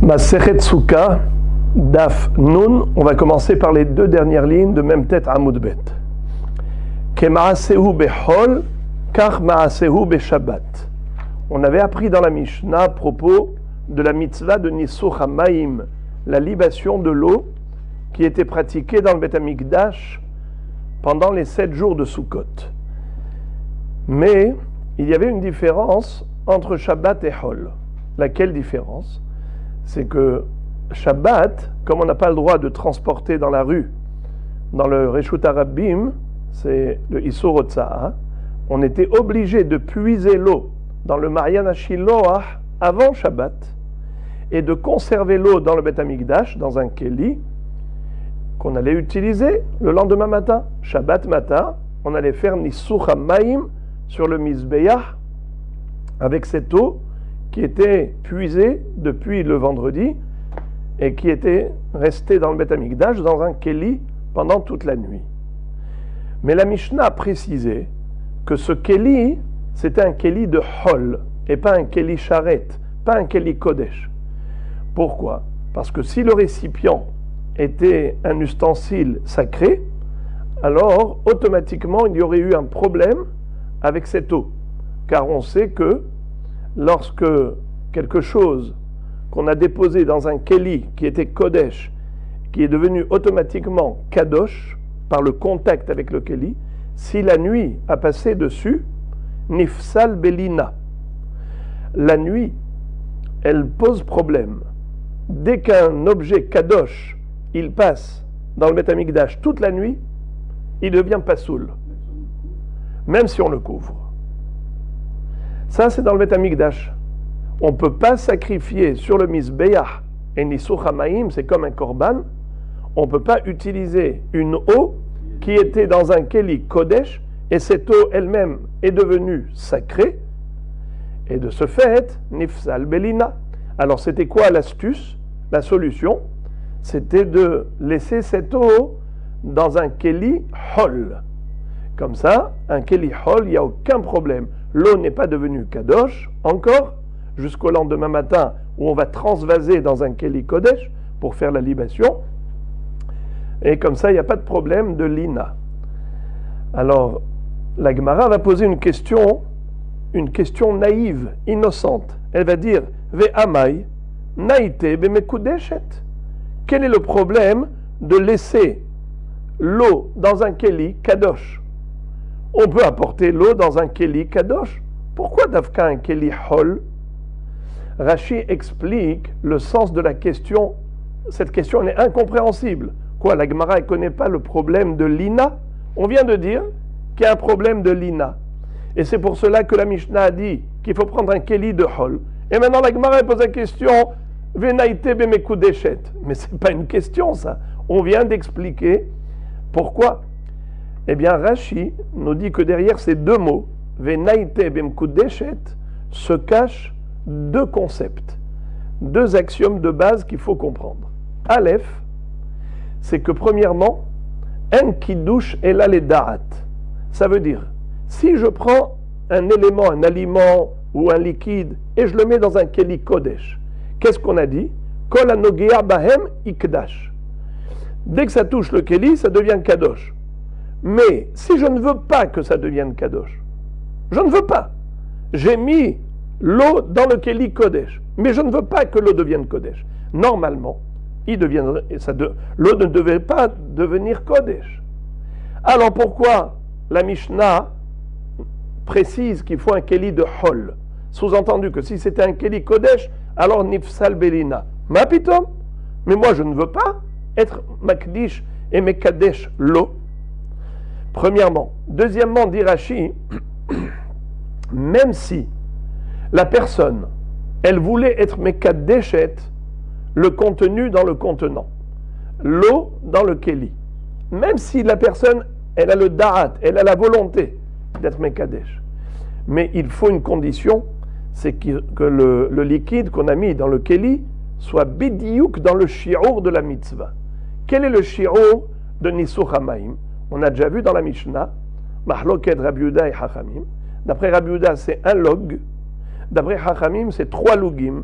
Masechet Souka, Daf Nun, on va commencer par les deux dernières lignes de même tête Amoud Bet. Kema'asehu behol, kach ma'asehu beshabbat. On avait appris dans la Mishnah à propos de la mitzvah de Nisuch HaMaim, la libation de l'eau qui était pratiquée dans le Beth Amikdash pendant les 7 jours de Sukkot. Mais il y avait une différence entre Shabbat et Hol. Laquelle différence? C'est que Shabbat, comme on n'a pas le droit de transporter dans la rue, dans le Reshut Harabim, c'est le Isur Hotza'a, on était obligé de puiser l'eau dans le Maryan HaShiloach avant Shabbat et de conserver l'eau dans le Beth Amikdash, dans un keli, qu'on allait utiliser le lendemain matin. Shabbat matin, on allait faire Nisuch HaMaim sur le Mizbeach avec cette eau qui était puisée depuis le vendredi et qui était restée dans le Beth Amikdash, dans un keli, pendant toute la nuit. Mais la Mishnah a précisé que ce keli, c'était un keli de hol, et pas un keli charet, pas un keli kodesh. Pourquoi? Parce que si le récipient était un ustensile sacré, alors automatiquement il y aurait eu un problème avec cette eau. Car on sait que lorsque quelque chose qu'on a déposé dans un keli qui était kodesh, qui est devenu automatiquement kadosh par le contact avec le keli, si la nuit a passé dessus, nifsal belina. La nuit, elle pose problème. Dès qu'un objet kadosh, il passe dans le Beth Amikdash toute la nuit, il devient pasoul, même si on le couvre. Ça, c'est dans le Beth Amikdash. On ne peut pas sacrifier sur le Mizbeach et Nisuch HaMaim, c'est comme un korban. On ne peut pas utiliser une eau qui était dans un keli kodesh et cette eau elle-même est devenue sacrée. Et de ce fait, nifsal belina. Alors c'était quoi l'astuce? La solution, c'était de laisser cette eau dans un keli hol. Comme ça, un keli hol, il n'y a aucun problème. L'eau n'est pas devenue kadosh encore, jusqu'au lendemain matin où on va transvaser dans un keli kodesh pour faire la libation. Et comme ça, il n'y a pas de problème de lina. Alors, la Gemara va poser une question naïve, innocente. Elle va dire, Ve'amai, naïte bemekudeshet. Quel est le problème de laisser l'eau dans un keli kadosh? On peut apporter l'eau dans un keli kadosh. Pourquoi d'Afka un keli hol? Rashi explique le sens de la question. Cette question elle est incompréhensible. Quoi, la Gemara ne connaît pas le problème de l'ina? On vient de dire qu'il y a un problème de l'ina. Et c'est pour cela que la Mishnah a dit qu'il faut prendre un keli de hol. Et maintenant la Gemara pose la question, Venaïte bemekudeshet. Mais ce n'est pas une question ça. On vient d'expliquer pourquoi. Eh bien, Rashi nous dit que derrière ces deux mots, Venaïte bemekudeshet, se cachent deux concepts, deux axiomes de base qu'il faut comprendre. Aleph, c'est que premièrement, en kiddush ela le da'at. Ça veut dire, si je prends un élément, un aliment ou un liquide et je le mets dans un keli kodesh, qu'est-ce qu'on a dit? Kol hanogea bahem ikdash. Dès que ça touche le keli, ça devient kadosh. Mais si je ne veux pas que ça devienne kadosh, je ne veux pas. J'ai mis l'eau dans le keli kodesh, mais je ne veux pas que l'eau devienne kodesh. Normalement, l'eau ne devait pas devenir kodesh. Alors pourquoi la Mishnah précise qu'il faut un keli de hol? Sous-entendu que si c'était un keli kodesh, alors nifsal belina. Ma pitom, mais moi je ne veux pas être makdish et mekadesh l'eau. Premièrement. Deuxièmement, dit Rashi, même si la personne, elle voulait être mekadeshet, le contenu dans le contenant, l'eau dans le keli. Même si la personne, elle a le da'at, elle a la volonté d'être mekadesh. Mais il faut une condition, c'est que le liquide qu'on a mis dans le keli soit bidiouk dans le shi'ur de la mitzvah. Quel est le shi'ur de Nisuch HaMaim? On a déjà vu dans la Mishnah, Mahloket Rabbi Yehuda et Chachamim. D'après Rabbi Yehuda, c'est un log. D'après Chachamim, c'est 3 lugim.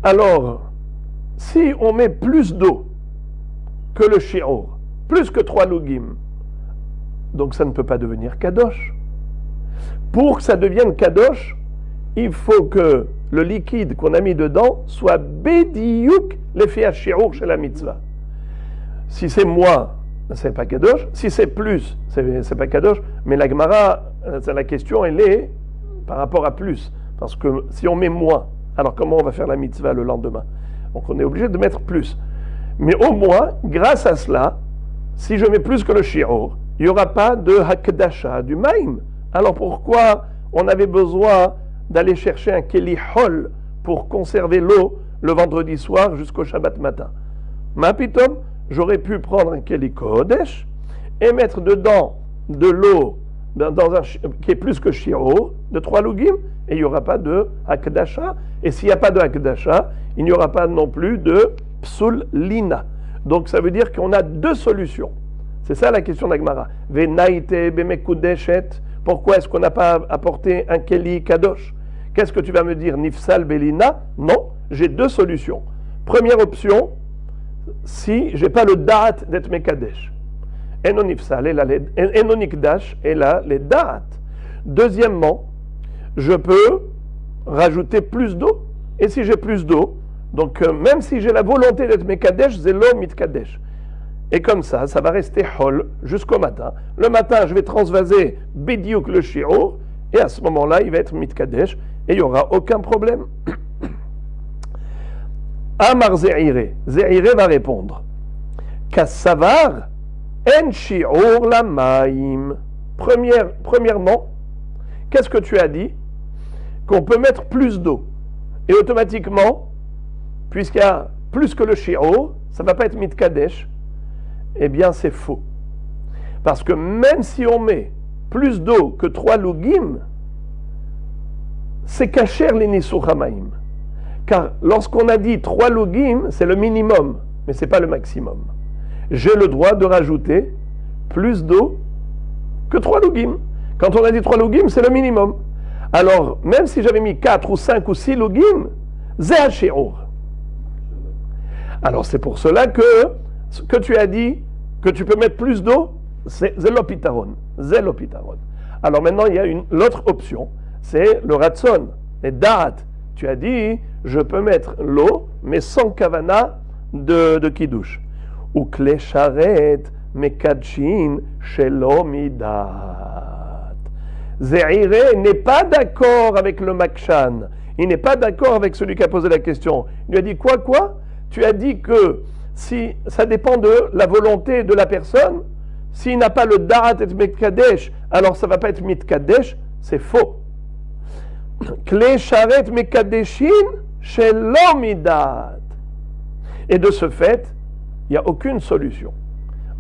Alors, si on met plus d'eau que le shi'ur, plus que 3 lugim, donc ça ne peut pas devenir kadosh. Pour que ça devienne kadosh, il faut que le liquide qu'on a mis dedans soit bédiouk l'effet shi'ur chez la mitzvah. Si c'est moins, c'est pas kadosh. Si c'est plus, c'est pas kadosh. Mais la Gemara, la question elle est par rapport à plus. Parce que si on met moins, alors comment on va faire la mitzvah le lendemain? Donc on est obligé de mettre plus. Mais au moins, grâce à cela, si je mets plus que le shi'ur, il n'y aura pas de hakdasha, du maïm. Alors pourquoi on avait besoin d'aller chercher un keli hol pour conserver l'eau le vendredi soir jusqu'au Shabbat matin? Mapitom, j'aurais pu prendre un keli kodesh et mettre dedans de l'eau qui est plus que shi'ur, de 3 lugim, et il n'y aura pas de hakdasha. Et s'il n'y a pas de hakdasha, il n'y aura pas non plus de psul lina. Donc ça veut dire qu'on a 2 solutions. C'est ça la question d'Agmara. Venaite bemekudeshet. Pourquoi est-ce qu'on n'a pas apporté un keli kadosh? Qu'est-ce que tu vas me dire? Nifsal belina? Non, j'ai 2 solutions. Première option, si j'ai pas le da'at d'être mekadesh. Eno nifsal, eno nikdash, et là, les da'at. Deuxièmement, je peux rajouter plus d'eau. Et si j'ai plus d'eau, donc même si j'ai la volonté d'être mekadesh, zelo mitkadesh. Et comme ça va rester hol jusqu'au matin. Le matin, je vais transvaser bidiouk le shi'ur, et à ce moment-là, il va être mitkadesh, et il n'y aura aucun problème. Amar Ze'ire. Ze'ire va répondre. Kassavar en shi'ur la maïm. Premièrement, qu'est-ce que tu as dit? Qu'on peut mettre plus d'eau. Et automatiquement, puisqu'il y a plus que le shi'ur, ça ne va pas être mitkadesh. Eh bien, c'est faux. Parce que même si on met plus d'eau que 3 lugim, c'est kasher l'inisur hamaim. Car lorsqu'on a dit 3 lugim, c'est le minimum, mais ce n'est pas le maximum. J'ai le droit de rajouter plus d'eau que 3 lugim. Quand on a dit 3 lugim, c'est le minimum. Alors, même si j'avais mis 4 ou 5 ou 6 lugim, zeh ha-shi'ur. Alors, c'est pour cela que ce que tu as dit, que tu peux mettre plus d'eau, c'est l'opitaron. Alors maintenant, il y a l'autre option, c'est le ratson, les da'at. Tu as dit, je peux mettre l'eau, mais sans kavana de kiddush. Ou kle sharet mekadshin shelo midat. Ze'ire n'est pas d'accord avec le makshan. Il n'est pas d'accord avec celui qui a posé la question. Il lui a dit quoi? Tu as dit que si ça dépend de la volonté de la personne, s'il n'a pas le da'at et mitkadesh, alors ça ne va pas être mitkadesh, c'est faux. Kle sharet mekadeshin shelo midat. Et de ce fait, il n'y a aucune solution.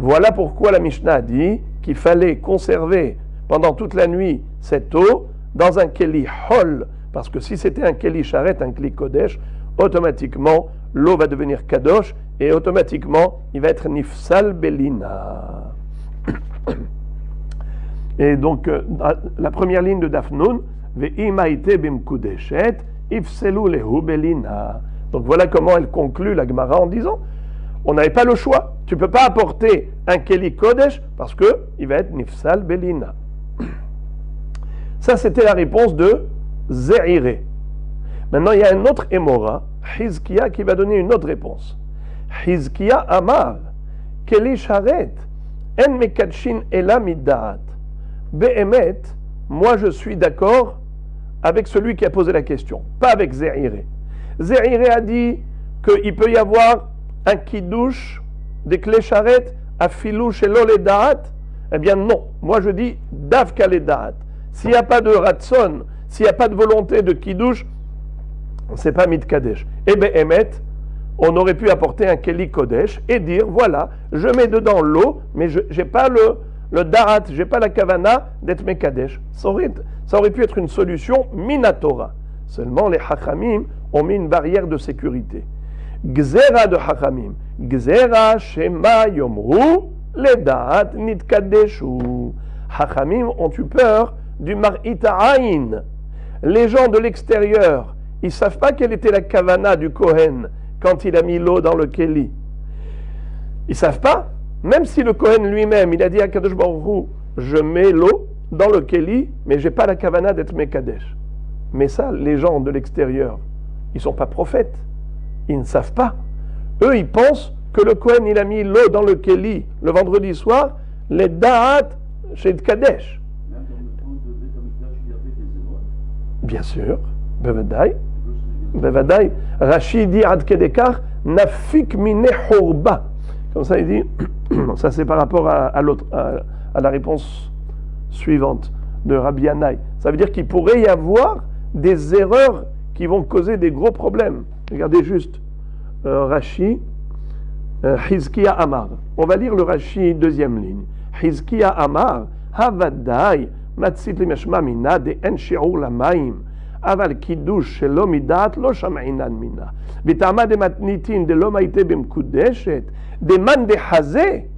Voilà pourquoi la Mishnah a dit qu'il fallait conserver pendant toute la nuit cette eau dans un keli hol, parce que si c'était un keli sharet, un keli kodesh, automatiquement l'eau va devenir kadosh et automatiquement il va être nifsal belina. Et donc la première ligne de Dafnoun, ve'imaite bimkudeshet ifselu lehu belina. Donc voilà comment elle conclut la Gemara en disant on n'avait pas le choix, tu ne peux pas apporter un keli kodesh parce qu'il va être nifsal belina. Ça c'était la réponse de Ze'ire. Maintenant il y a un autre Emora, Hizkiya, qui va donner une autre réponse. Hizkiya amar, keli sharet, en mekadshin ela middaat. Be'emet, moi je suis d'accord avec celui qui a posé la question, pas avec Ze'ire. Ze'ire a dit qu'il peut y avoir un kiddush des clés charrettes à filou chez l'oledaat. Eh bien non, moi je dis davka ledaat. S'il n'y a pas de ratson, s'il n'y a pas de volonté de kiddush, c'est pas mitkadesh. Et ben emet, on aurait pu apporter un keli kodesh et dire voilà, je mets dedans l'eau, mais je n'ai pas le darat, je n'ai pas la kavana d'être mekadesh. Ça aurait pu être une solution minatora. Seulement les hachamim ont mis une barrière de sécurité. Gzera de hachamim, gzera shema yomru ledaat nitkadeshu. Hachamim ont eu peur du mar'ita ayin. Les gens de l'extérieur ils ne savent pas quelle était la kavana du Kohen quand il a mis l'eau dans le Keli. Ils ne savent pas. Même si le Kohen lui-même, il a dit à Kadosh Baruch Hu, je mets l'eau dans le Keli, mais je n'ai pas la kavana d'être Mekadesh. Mais ça, les gens de l'extérieur, ils ne sont pas prophètes. Ils ne savent pas. Eux, ils pensent que le Kohen, il a mis l'eau dans le Keli le vendredi soir, les Da'at chez Kadesh. Même dans le temps de Beth Amikdash, il y avait des éloignes. Bien sûr, Bevadaï. Bevadaï. Rachid dit Ad Kedekar, Nafik mine Horba. Comme ça, il dit, ça c'est par rapport à l'autre, à la réponse suivante de Rabbi Yannai. Ça veut dire qu'il pourrait y avoir des erreurs qui vont causer des gros problèmes. Regardez juste Rashi, Hizkiya Amar. On va lire le Rashi, deuxième ligne. Hizkiya Amar, Havadai, Matsit limeshma mina, de en shi'ur lamaim. Aval kiddush shelo midat, lo sham'inan mina. Vitama de matnitin, de lo maite bimkudeshet, de man de hazeh.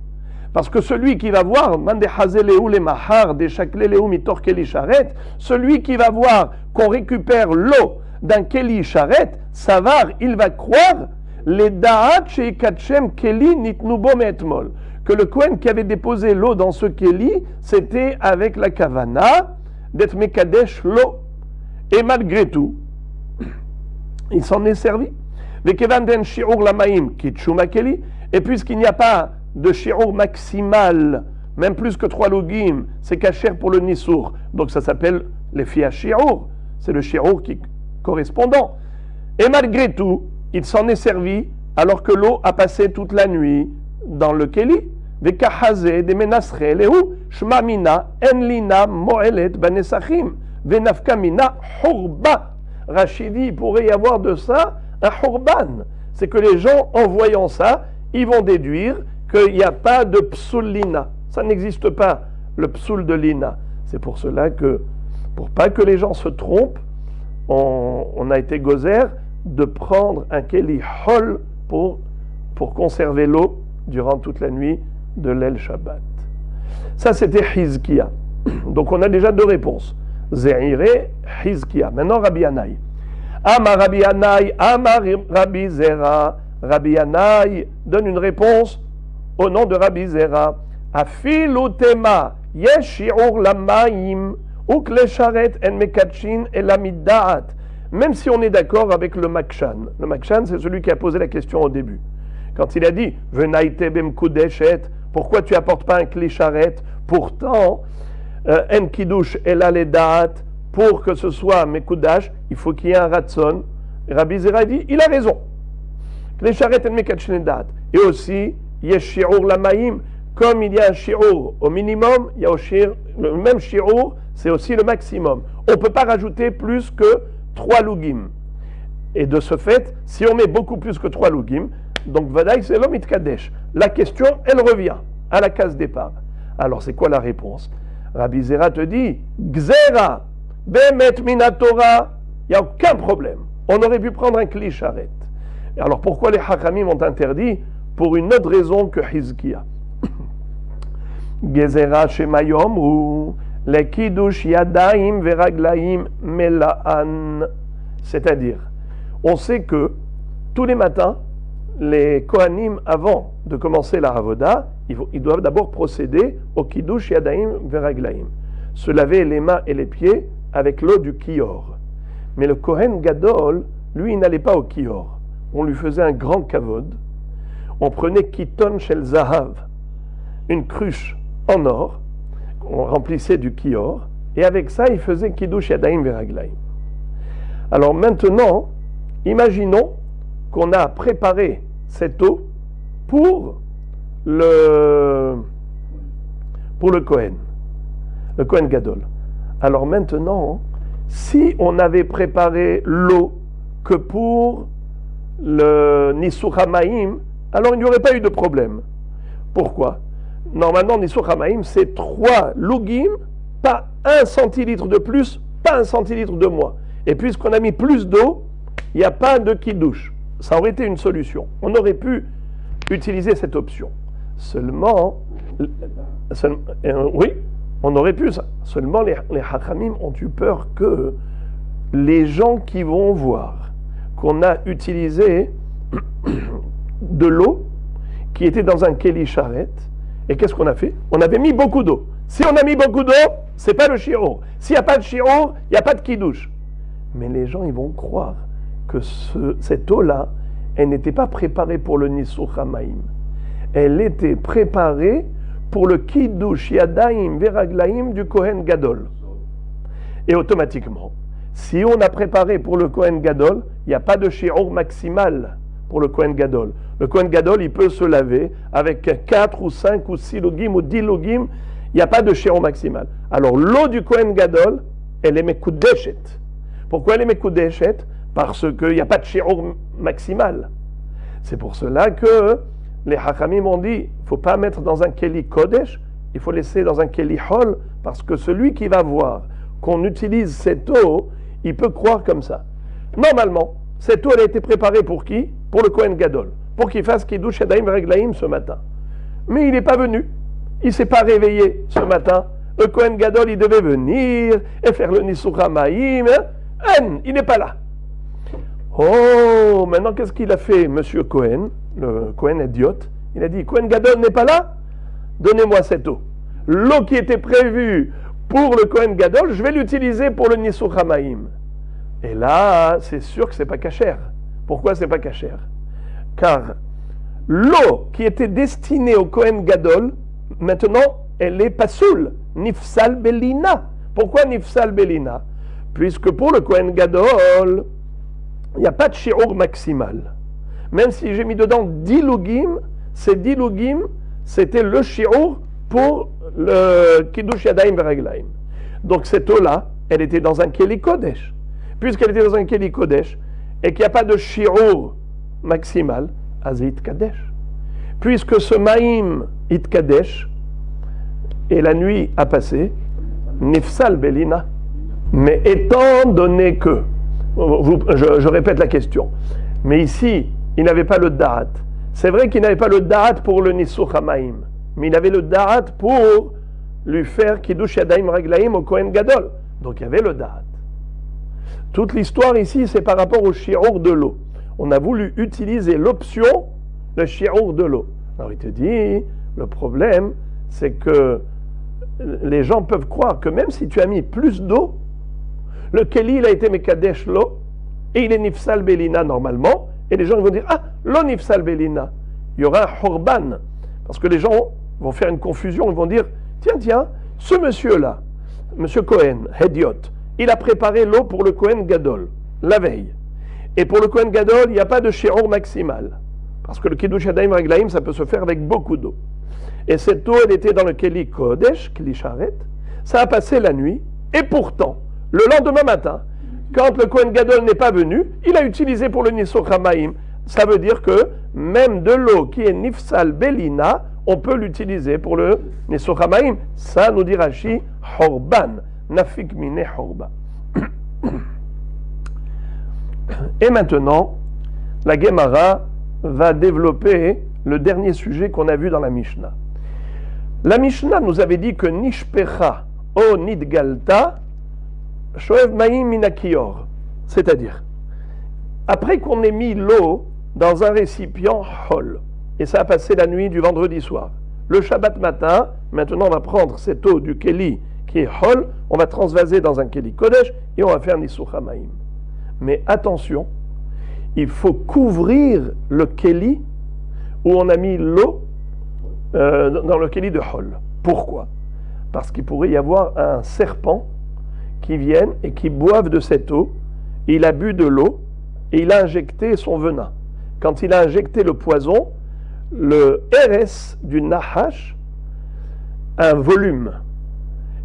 Parce que celui qui va voir, man de hazeh lehu le mahar, de shakle lehu mitor keli sharet, celui qui va voir qu'on récupère l'eau d'un keli sharet, savar, il va croire les da'at sheikatchem keli nitnubo me'etmol. Que le Kohen qui avait déposé l'eau dans ce keli, c'était avec la kavana d'être mekadesh l'eau. Et malgré tout, il s'en est servi. Et puisqu'il n'y a pas de shi'ur maximal, même plus que 3 logim, c'est kasher pour le nisour. Donc ça s'appelle les fia shi'ur. C'est le shi'ur qui correspondant. Et malgré tout, il s'en est servi alors que l'eau a passé toute la nuit dans le keli. Vekahazé de menasre lehu shmamina enlina moelet banesachim. Venafkamina hurba. Rachidi, il pourrait y avoir de ça un hurban. C'est que les gens, en voyant ça, ils vont déduire qu'il n'y a pas de psoul lina. Ça n'existe pas, le psoul de lina. C'est pour cela que, pour pas que les gens se trompent, on a été gozer de prendre un keli hol pour conserver l'eau durant toute la nuit de l'El Shabbat. Ça, c'était Hizkiya. Donc, on a déjà 2 réponses. Ze'ire, Hizkiya. Maintenant, Rabbi Yannai. Amar Rabbi Yannai, Amar Rabbi Zera. Rabbi Yannai donne une réponse au nom de Rabbi Zera. Afilu tema, yesh shi'ur lamayim, uk le sharet en mekatshin elamidaat. Même si on est d'accord avec le Makshan. Le Makshan, c'est celui qui a posé la question au début. Quand il a dit, Venaite bem kudeshet, pourquoi tu apportes pas un kli sharet? Pourtant, en kiddush elaledaat, pour que ce soit mekudash, il faut qu'il y ait un ratson. Rabbi Zera dit, il a raison. Kli sharet en mekatshin daat. Et aussi, yesh shi'ur lamayim, comme il y a un shi'ur au minimum, il y a le même shi'ur, c'est aussi le maximum. On ne peut pas rajouter plus que 3 lugim. Et de ce fait, si on met beaucoup plus que 3 lugim, donc Vadaï, c'est l'homme itkadesh. La question, elle revient à la case départ. Alors, c'est quoi la réponse? Rabbi Zera te dit, Gzera, Bemet Minatora, il n'y a aucun problème. On aurait pu prendre un kli sharet. Alors, pourquoi les Hakamim ont interdit? Pour une autre raison que Hizkiya. Gezera shemayom ou le kiddush yadaim veraglaim melaan. C'est-à-dire, on sait que tous les matins, les Kohanim, avant de commencer la Havoda, ils doivent d'abord procéder au kiddush yadaim veraglaim, se laver les mains et les pieds avec l'eau du kior. Mais le Kohen Gadol, lui, il n'allait pas au kior. On lui faisait un grand kavod. On prenait kiton shel zahav, une cruche en or, on remplissait du kior, et avec ça, il faisait kiddush yadaim veraglaim. Alors maintenant, imaginons qu'on a préparé cette eau pour le Kohen, le Kohen Gadol. Alors maintenant, si on avait préparé l'eau que pour le Nisur Hamaim, alors il n'y aurait pas eu de problème. Pourquoi? Normalement, Nisur Hamaim, c'est 3 lugim, pas 1 centilitre de plus, pas 1 centilitre de moins. Et puisqu'on a mis plus d'eau, il n'y a pas de kiddush. Ça aurait été une solution. On aurait pu utiliser cette option. Seulement, oui, on aurait pu ça. Seulement, les Hachamim ont eu peur que les gens qui vont voir qu'on a utilisé de l'eau qui était dans un keli charret, et qu'est-ce qu'on a fait? On avait mis beaucoup d'eau. Si on a mis beaucoup d'eau, c'est pas le shi'ur. S'il n'y a pas de shi'ur, il n'y a pas de kiddush. Mais les gens, ils vont croire que cette eau-là, elle n'était pas préparée pour le Nisuch HaMaim. Elle était préparée pour le kiddush yadayim veraglaim du Kohen Gadol. Et automatiquement, si on a préparé pour le Kohen Gadol, il n'y a pas de shi'ur maximal pour le Kohen Gadol. Le Kohen Gadol, il peut se laver avec 4 ou 5 ou 6 logim ou 10 logim. Il n'y a pas de shi'ur maximal. Alors l'eau du Kohen Gadol, elle est mekudeshet. Pourquoi elle est mekudeshet? Parce qu'il n'y a pas de shi'ur maximal. C'est pour cela que les Hachamim ont dit, il ne faut pas mettre dans un keli kodesh, il faut laisser dans un keli hol, parce que celui qui va voir qu'on utilise cette eau, il peut croire comme ça. Normalement, cette eau elle a été préparée pour qui? Pour le Kohen Gadol, pour qu'il fasse Kiddush Yadayim Veraglaim ce matin. Mais il n'est pas venu, il ne s'est pas réveillé ce matin. Le Kohen Gadol, il devait venir et faire le Nisuch HaMaim. Il n'est pas là. Oh, maintenant qu'est-ce qu'il a fait, monsieur Cohen, le Cohen idiote? Il a dit, Kohen Gadol n'est pas là? Donnez-moi cette eau. L'eau qui était prévue pour le Kohen Gadol, je vais l'utiliser pour le Nisuch HaMaim. Et là, c'est sûr que c'est pas cachère. Pourquoi c'est pas cachère? Car l'eau qui était destinée au Kohen Gadol, maintenant, elle est pasoul, nifsal belina. Pourquoi nifsal belina? Puisque pour le Kohen Gadol, il n'y a pas de shi'ur maximal. Même si j'ai mis dedans 10 lugim, ces 10 lugim, c'était le shi'ur pour le Kiddush Yadayim Veraglaim. Donc cette eau-là, elle était dans un Keli Kodesh. Puisqu'elle était dans un Keli Kodesh, et qu'il n'y a pas de shi'ur maximal, Azit Kadesh. Puisque ce Maïm It Kadesh, et la nuit a passé, Nifsal Belina. Mais étant donné que, je répète la question, mais ici, il n'avait pas le da'at. C'est vrai qu'il n'avait pas le da'at pour le Nisuch HaMaim, mais il avait le da'at pour lui faire Kiddush Yadayim Raglaim au Kohen Gadol. Donc il y avait le da'at. Toute l'histoire ici, c'est par rapport au shi'ur de l'eau. On a voulu utiliser l'option, le shi'ur de l'eau. Alors il te dit, le problème, c'est que les gens peuvent croire que même si tu as mis plus d'eau, le Keli, il a été Mekadesh l'eau, et il est Nifsal Belina normalement, et les gens vont dire, ah, l'eau Nifsal Belina. Il y aura un Horban, parce que les gens vont faire une confusion, ils vont dire, tiens, ce monsieur-là, monsieur Cohen, Hediot, il a préparé l'eau pour le Kohen Gadol, la veille. Et pour le Kohen Gadol, il n'y a pas de shi'ur maximal, parce que le Kiddush Yadayim Raglaim, ça peut se faire avec beaucoup d'eau. Et cette eau, elle était dans le Keli Kodesh, Keli Sharet, ça a passé la nuit, et pourtant, le lendemain matin, quand le Kohen Gadol n'est pas venu, il a utilisé pour le Nisuch HaMaim. Ça veut dire que même de l'eau qui est Nifsal Belina, on peut l'utiliser pour le Nisuch HaMaim. Ça nous dit Rashi, Horban, Nafik Mine Horba. Et maintenant, la Gemara va développer le dernier sujet qu'on a vu dans la Mishnah. La Mishnah nous avait dit que Nishpecha o Nidgalta Shoev Maïm Minakior, c'est-à-dire, après qu'on ait mis l'eau dans un récipient hol, et ça a passé la nuit du vendredi soir, le Shabbat matin, maintenant on va prendre cette eau du Keli qui est hol, on va transvaser dans un Keli Kodesh et on va faire Nisuch HaMaim. Mais attention, il faut couvrir le Keli où on a mis l'eau dans le Keli de hol. Pourquoi? Parce qu'il pourrait y avoir un serpent qui viennent et qui boivent de cette eau. Il a bu de l'eau et il a injecté son venin. Quand il a injecté le poison, le RS du Nahash a un volume.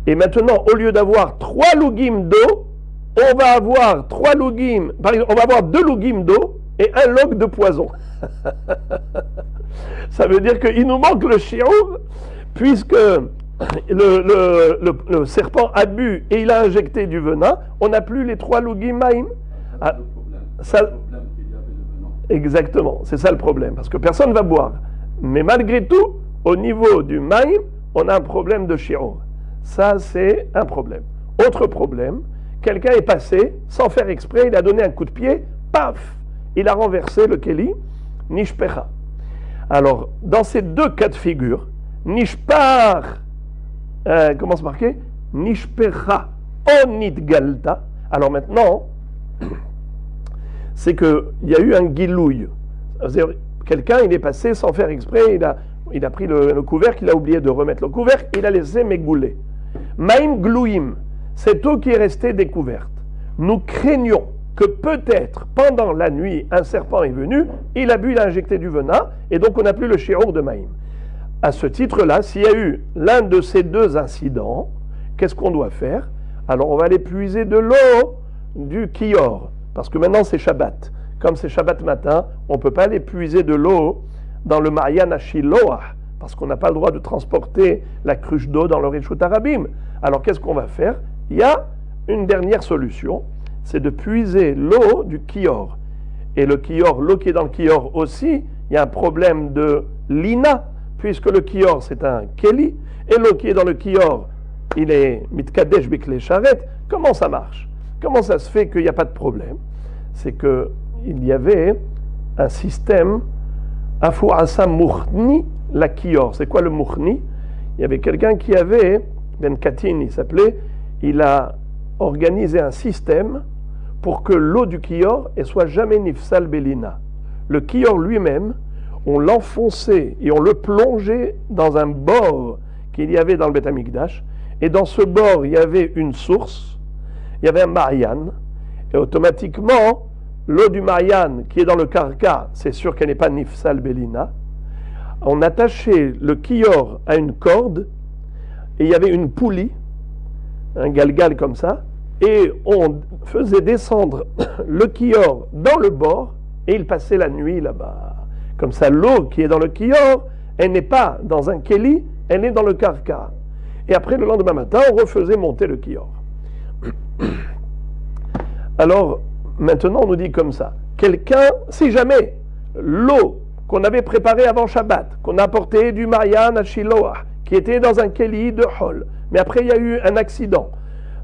Et maintenant, au lieu d'avoir 3 lugim d'eau, on va avoir 3 lugim, par exemple, on va avoir 2 lugim d'eau et 1 log de poison. Ça veut dire qu'il nous manque le shi'ur, puisque le serpent a bu et il a injecté du venin, on n'a plus les 3 lugim maïm. Ah, exactement, c'est ça le problème, parce que personne ne va boire. Mais malgré tout, au niveau du maïm, on a un problème de shi'ur. Ça, c'est un problème. Autre problème, quelqu'un est passé, sans faire exprès, il a donné un coup de pied, paf, il a renversé le keli, nishpecha. Alors, dans ces deux cas de figure, nishpar, comment c'est marqué? Nishpecha, onidgalta. Alors maintenant, c'est qu'il y a eu un gilouille. C'est-à-dire, quelqu'un, il est passé sans faire exprès, il a pris le couvercle, il a oublié de remettre le couvercle, il a laissé m'égouler. Maïm glouim, cette eau qui est restée découverte. Nous craignons que peut-être, pendant la nuit, un serpent est venu, il a bu, il a injecté du venin, et donc on n'a plus le shi'ur de Maïm. À ce titre-là, s'il y a eu l'un de ces deux incidents, qu'est-ce qu'on doit faire? Alors on va aller puiser de l'eau du kior, parce que maintenant c'est Shabbat. Comme c'est Shabbat matin, on ne peut pas aller puiser de l'eau dans le Ma'ayan Shiloah, parce qu'on n'a pas le droit de transporter la cruche d'eau dans le Reshut Harabim. Alors qu'est-ce qu'on va faire? Il y a une dernière solution, c'est de puiser l'eau du kior. Et le kior, l'eau qui est dans le kior aussi, il y a un problème de lina, puisque le kior c'est un keli, et l'eau qui est dans le kior, il est mitkadesh bikle sharet. Comment ça marche? Comment ça se fait qu'il n'y a pas de problème? C'est qu'il y avait un système Afu Asa Mourni, la kior. C'est quoi le Mourni? Il y avait quelqu'un qui avait, Ben Katin il s'appelait, il a organisé un système pour que l'eau du kior ne soit jamais nifsal belina. Le kior lui-même, on l'enfonçait et on le plongeait dans un bord qu'il y avait dans le Beth Amikdash, et dans ce bord il y avait une source, il y avait un Marianne, et automatiquement l'eau du Marianne qui est dans le Karka, c'est sûr qu'elle n'est pas nifsal belina. On attachait le kior à une corde et il y avait une poulie, un galgal comme ça, et on faisait descendre le kior dans le bord et il passait la nuit là-bas. Comme ça, l'eau qui est dans le kior, elle n'est pas dans un keli, elle est dans le Karka. Et après, le lendemain matin, on refaisait monter le kior. Alors, maintenant, on nous dit comme ça, quelqu'un, si jamais l'eau qu'on avait préparée avant Shabbat, qu'on a apportée du Marian à Shiloah, qui était dans un keli de Hol, mais après il y a eu un accident,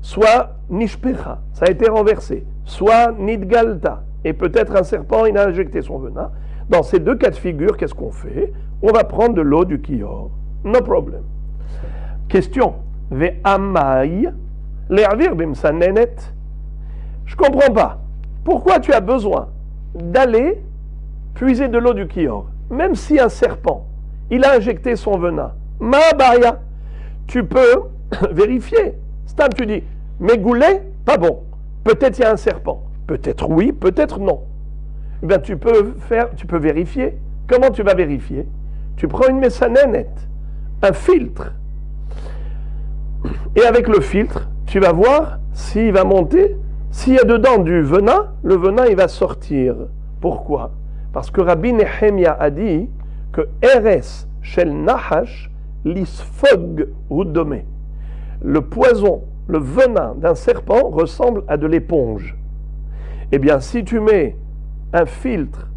soit Nishpecha, ça a été renversé, soit Nidgalta, et peut-être un serpent, il a injecté son venin. Dans ces deux cas de figure, qu'est-ce qu'on fait? On va prendre de l'eau du kior. No problem. Question. Ve'amai le'avir bimsanenet. Je ne comprends pas. Pourquoi tu as besoin d'aller puiser de l'eau du kior? Même si un serpent, il a injecté son venin. Ma baya. Tu peux vérifier. Stam, tu dis, mais goulet, pas bon. Peut-être il y a un serpent. Peut-être oui, peut-être non. Eh bien, tu peux vérifier. Comment tu vas vérifier? Tu prends une messanenette, un filtre. Et avec le filtre, tu vas voir s'il va monter. S'il y a dedans du venin, le venin, il va sortir. Pourquoi? Parce que Rabbi Nehemia a dit que Eres shel Nahash lisfog udome. Le poison, le venin d'un serpent ressemble à de l'éponge. Eh bien, si tu mets un filtre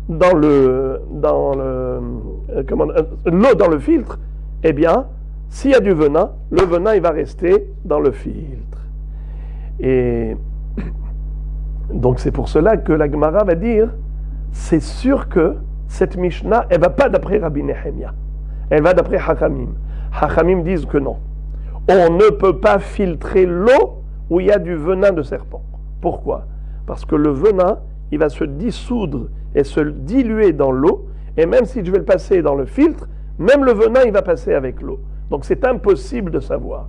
dans l'eau dans le filtre, eh bien, s'il y a du venin, le venin il va rester dans le filtre. Et donc c'est pour cela que la Gemara va dire, c'est sûr que cette Mishnah, elle ne va pas d'après Rabbi Nehemia, elle va d'après Hachamim. Hachamim disent que non. On ne peut pas filtrer l'eau où il y a du venin de serpent. Pourquoi? Parce que le venin, il va se dissoudre et se diluer dans l'eau, et même si je vais le passer dans le filtre, même le venin, il va passer avec l'eau. Donc c'est impossible de savoir.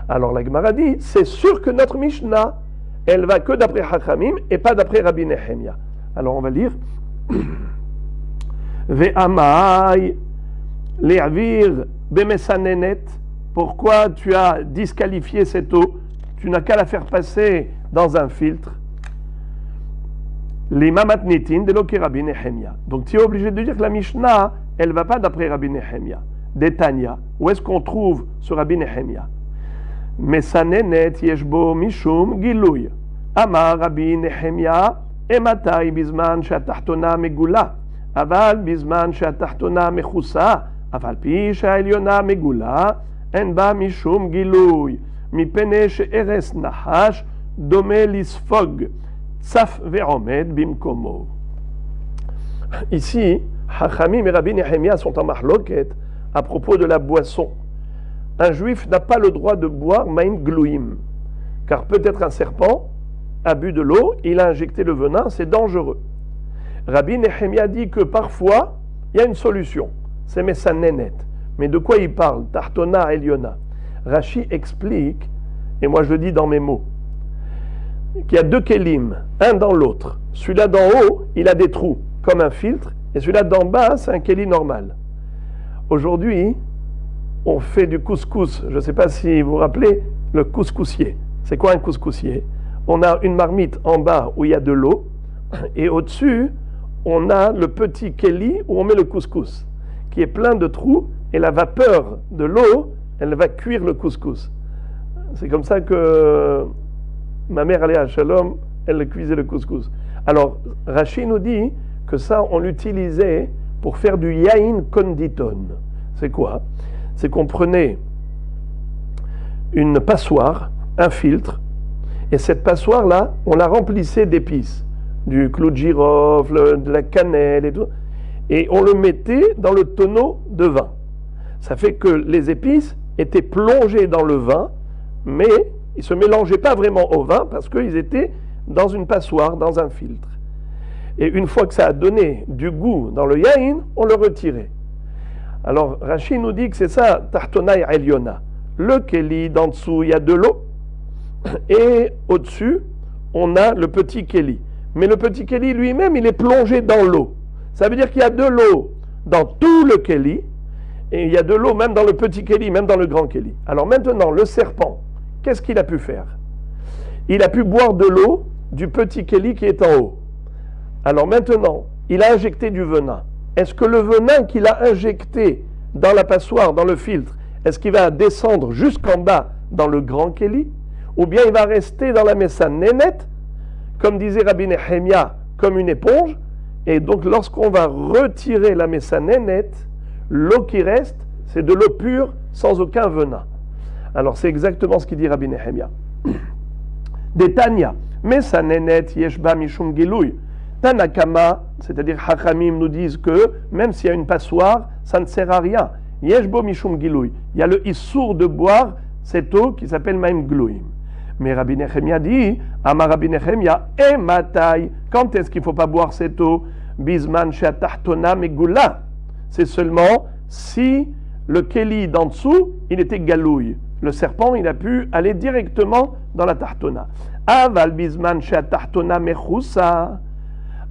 Alors la Gemara dit, c'est sûr que notre Mishnah, elle va que d'après Hachamim et pas d'après Rabbi Nehemia. Alors on va lire Ve'amai le'avir bemesanenet. Pourquoi tu as disqualifié cette eau? Tu n'as qu'à la faire passer dans un filtre. L'imam-atnitin de l'oké Rabbi Nehemia. Donc tu es obligé de dire que la Mishnah, elle ne va pas d'après Rabbi Nehemia. Détania. Où est-ce qu'on trouve ce Rabbi Nehemia? Mesanenet yeshbo mishum gilouy. Amar Rabbi Nehemia ematai bizman she'atachtona megula. Aval bizman she'atachtona mechusa. Aval pi she'aelyona megula. En ba mishum gilouy. Mipene she'eres nahash Domé lisfog, tsaf ve'omed bimkomo. Ici, Hachamim et Rabbi Nehemia sont en mahloket à propos de la boisson. Un juif n'a pas le droit de boire maïm glouim, car peut-être un serpent a bu de l'eau, il a injecté le venin, c'est dangereux. Rabbi Nehemia dit que parfois, il y a une solution, c'est Messanenet. Mais de quoi il parle? Tartona Eliona. Rashi explique, et moi je le dis dans mes mots, qu'il y a deux kélim, un dans l'autre. Celui-là d'en haut, il a des trous, comme un filtre, et celui-là d'en bas, c'est un kéli normal. Aujourd'hui, on fait du couscous. Je ne sais pas si vous vous rappelez le couscoussier. C'est quoi un couscoussier? On a une marmite en bas où il y a de l'eau, et au-dessus, on a le petit kéli où on met le couscous, qui est plein de trous, et la vapeur de l'eau, elle va cuire le couscous. C'est comme ça que ma mère allait à Shalom, elle cuisait le couscous. Alors, Rashi nous dit que ça, on l'utilisait pour faire du yain konditon. C'est quoi? C'est qu'on prenait une passoire, un filtre, et cette passoire-là, on la remplissait d'épices, du clou de girofle, de la cannelle et tout, et on le mettait dans le tonneau de vin. Ça fait que les épices étaient plongées dans le vin, mais ils ne se mélangeaient pas vraiment au vin parce qu'ils étaient dans une passoire, dans un filtre. Et une fois que ça a donné du goût dans le yain, on le retirait. Alors Rashi nous dit que c'est ça, Tartonai Eliona. Le Kéli, d'en dessous, il y a de l'eau, et au-dessus, on a le petit Kéli. Mais le petit Kéli lui-même, il est plongé dans l'eau. Ça veut dire qu'il y a de l'eau dans tout le Kéli, et il y a de l'eau même dans le petit Kéli, même dans le grand Kéli. Alors maintenant, le serpent, qu'est-ce qu'il a pu faire? Il a pu boire de l'eau du petit Kéli qui est en haut. Alors maintenant, il a injecté du venin. Est-ce que le venin qu'il a injecté dans la passoire, dans le filtre, est-ce qu'il va descendre jusqu'en bas dans le grand Kéli? Ou bien il va rester dans la Messa Nénet, comme disait Rabbi Nehemia, comme une éponge? Et donc lorsqu'on va retirer la Messa Nénet, l'eau qui reste, c'est de l'eau pure, sans aucun venin. Alors c'est exactement ce qu'il dit Rabbi Nehemia. Detania, Messa Nénet yeshba mishum gilouy. Tanakama, c'est-à-dire Hachamim, nous disent que même s'il y a une passoire, ça ne sert à rien. Yeshbo mishum gilouy. Il y a le issour de boire cette eau qui s'appelle maim glouim. Mais Rabbi Nehemia dit, Amar Rabbi Nehemia, et matai, quand est-ce qu'il ne faut pas boire cette eau? Bisman she'atahtona megula. C'est seulement si le kéli d'en dessous, il était galouille. Le serpent, il a pu aller directement dans la tahtona. Aval bisman she'atahtona mechousa.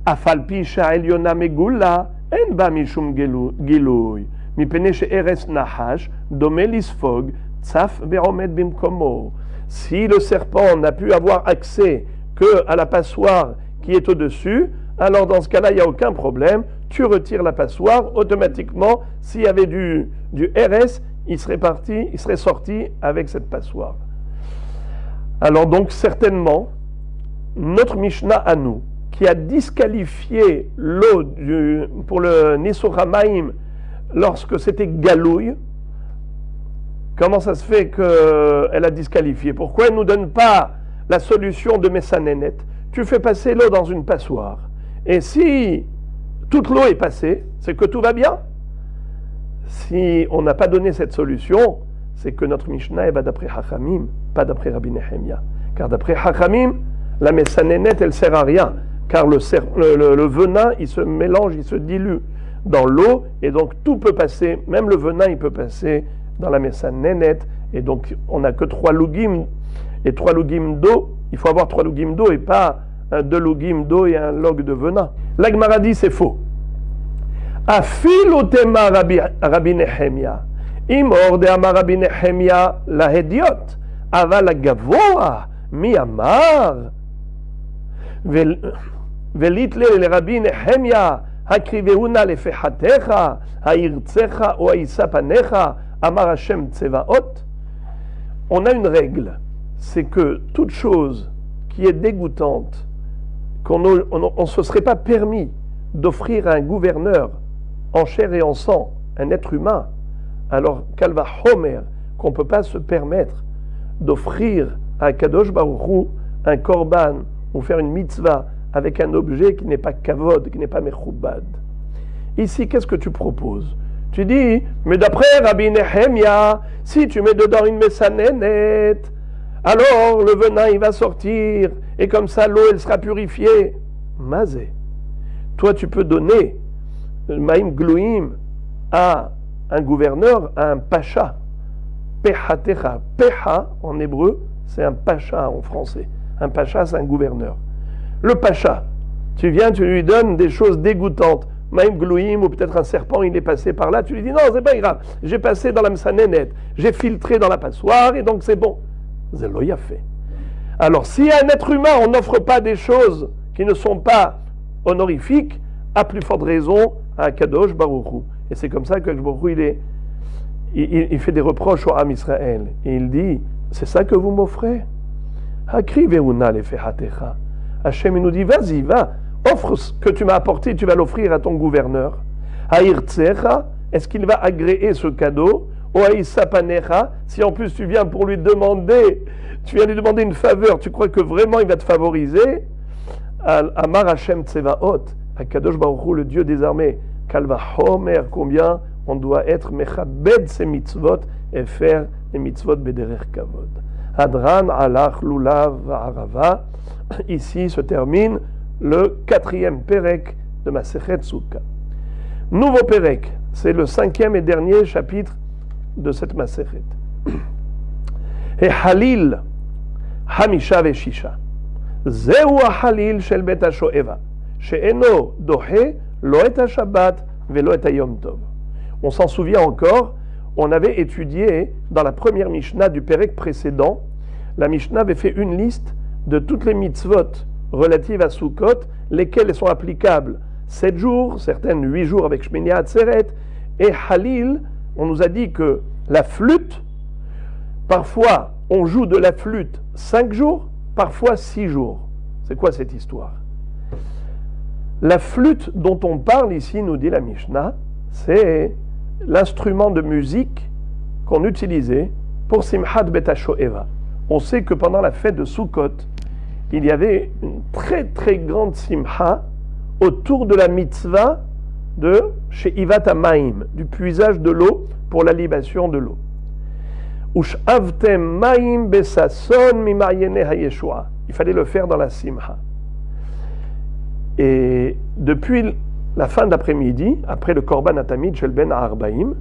Afalpi sha'elyona megula, en ba mishum gilouy. Mipene she'eres nahash, domé lisfog, tsaf ve'omed bimkomo. Si le serpent n'a pu avoir accès que à la passoire qui est au-dessus, alors dans ce cas-là, il n'y a aucun problème. Tu retires la passoire, automatiquement, s'il y avait du RS, il serait sorti avec cette passoire. Alors donc, certainement, notre Mishnah à nous, qui a disqualifié l'eau pour le Nisur Hamaim lorsque c'était galouille, comment ça se fait qu'elle a disqualifié? Pourquoi elle ne nous donne pas la solution de Messanénet? Tu fais passer l'eau dans une passoire. Et si toute l'eau est passée, c'est que tout va bien. Si on n'a pas donné cette solution, c'est que notre Mishnah va d'après Hachamim, pas d'après Rabbi Nehemia. Car d'après Hachamim, la Messanénet, elle ne sert à rien. Car le venin, il se mélange, il se dilue dans l'eau, et donc tout peut passer, même le venin, il peut passer dans la Messanénet, et donc on n'a que 3 lugim, et 3 lugim d'eau, il faut avoir 3 lugim d'eau, et pas 2 lugim d'eau et un log de venin. La Gemara dit c'est faux. Afilu tema Rabbi Nehemia, imor de amar Rabbi Nehemia la hediot, aval la gavoa, mi amar, velitle le Rabbi Nehemia, הקריבהונה לפחתך, הארצך או האיסה פניך, אמר השם צבאות. On a une règle, c'est que toute chose qui est dégoûtante, qu'on ne se serait pas permis d'offrir à un gouverneur en chair et en sang, un être humain, alors Kalva Homer, qu'on ne peut pas se permettre d'offrir à Kadosh Baruch Hu un korban ou faire une mitzvah avec un objet qui n'est pas kavod, qui n'est pas mechoubad. Ici, qu'est-ce que tu proposes? Tu dis, mais d'après Rabbi Nehemia, si tu mets dedans une messanénet, alors le venin il va sortir et comme ça l'eau elle sera purifiée. Mazé. Toi tu peux donner Maïm Glouim à un gouverneur, à un pacha. Pechatecha. Pecha en hébreu, c'est un pacha en français. Un pacha, c'est un gouverneur. Le pacha, tu viens, tu lui donnes des choses dégoûtantes. Maïm Glouim, ou peut-être un serpent, il est passé par là. Tu lui dis non, c'est pas grave. J'ai passé dans la msanénet, j'ai filtré dans la passoire et donc c'est bon. Zéloïa fait. Alors, si à un être humain, on n'offre pas des choses qui ne sont pas honorifiques, à plus forte raison à Kadosh Baruch Hu. Et c'est comme ça que Baruch Hu, il fait des reproches au Ham Israël. Et il dit, c'est ça que vous m'offrez? Hakri veuna lefehatecha. Hachem nous dit, vas-y, va, offre ce que tu m'as apporté, tu vas l'offrir à ton gouverneur. Haïrtsecha, est-ce qu'il va agréer ce cadeau? Oaïsapanecha, si en plus tu viens pour lui demander, tu viens lui demander une faveur, tu crois que vraiment il va te favoriser? Amar Hashem Tsevaot, Akadosh Baruch Hu, le Dieu des armées, Kalva Homer, combien on doit être mechabed ses mitzvot et faire les mitzvot bederech kavod. Hadran alach lulav arava. Ici se termine le 4e Perek de Masechet Sukkah. Nouveau Perek, c'est le 5e et dernier chapitre de cette Masechet. Et Halil Hamisha veshisha. Zeu Halil shel bet HaShoeva. She'eno dohe lo et HaShabbat velo et HaYom Tov. On s'en souvient encore, on avait étudié dans la première Mishnah du Perek précédent, la Mishnah avait fait une liste de toutes les mitzvot relatives à Sukkot, lesquelles sont applicables 7 jours, certaines 8 jours avec Shmini Atzeret, et Halil, on nous a dit que la flûte, parfois on joue de la flûte 5 jours, parfois 6 jours. C'est quoi cette histoire? La flûte dont on parle ici, nous dit la Mishnah, c'est l'instrument de musique qu'on utilisait pour Simchat Bet HaShoeva. On sait que pendant la fête de Sukkot, il y avait une très très grande simcha autour de la mitzvah de She'ivat HaMaim, du puisage de l'eau pour la libation de l'eau. Ush'avtem Maim Besason Mimayene HaYeshua. Il fallait le faire dans la simcha. Et depuis la fin d'après-midi, après le Korban Atamid Shel Ben Arbaim,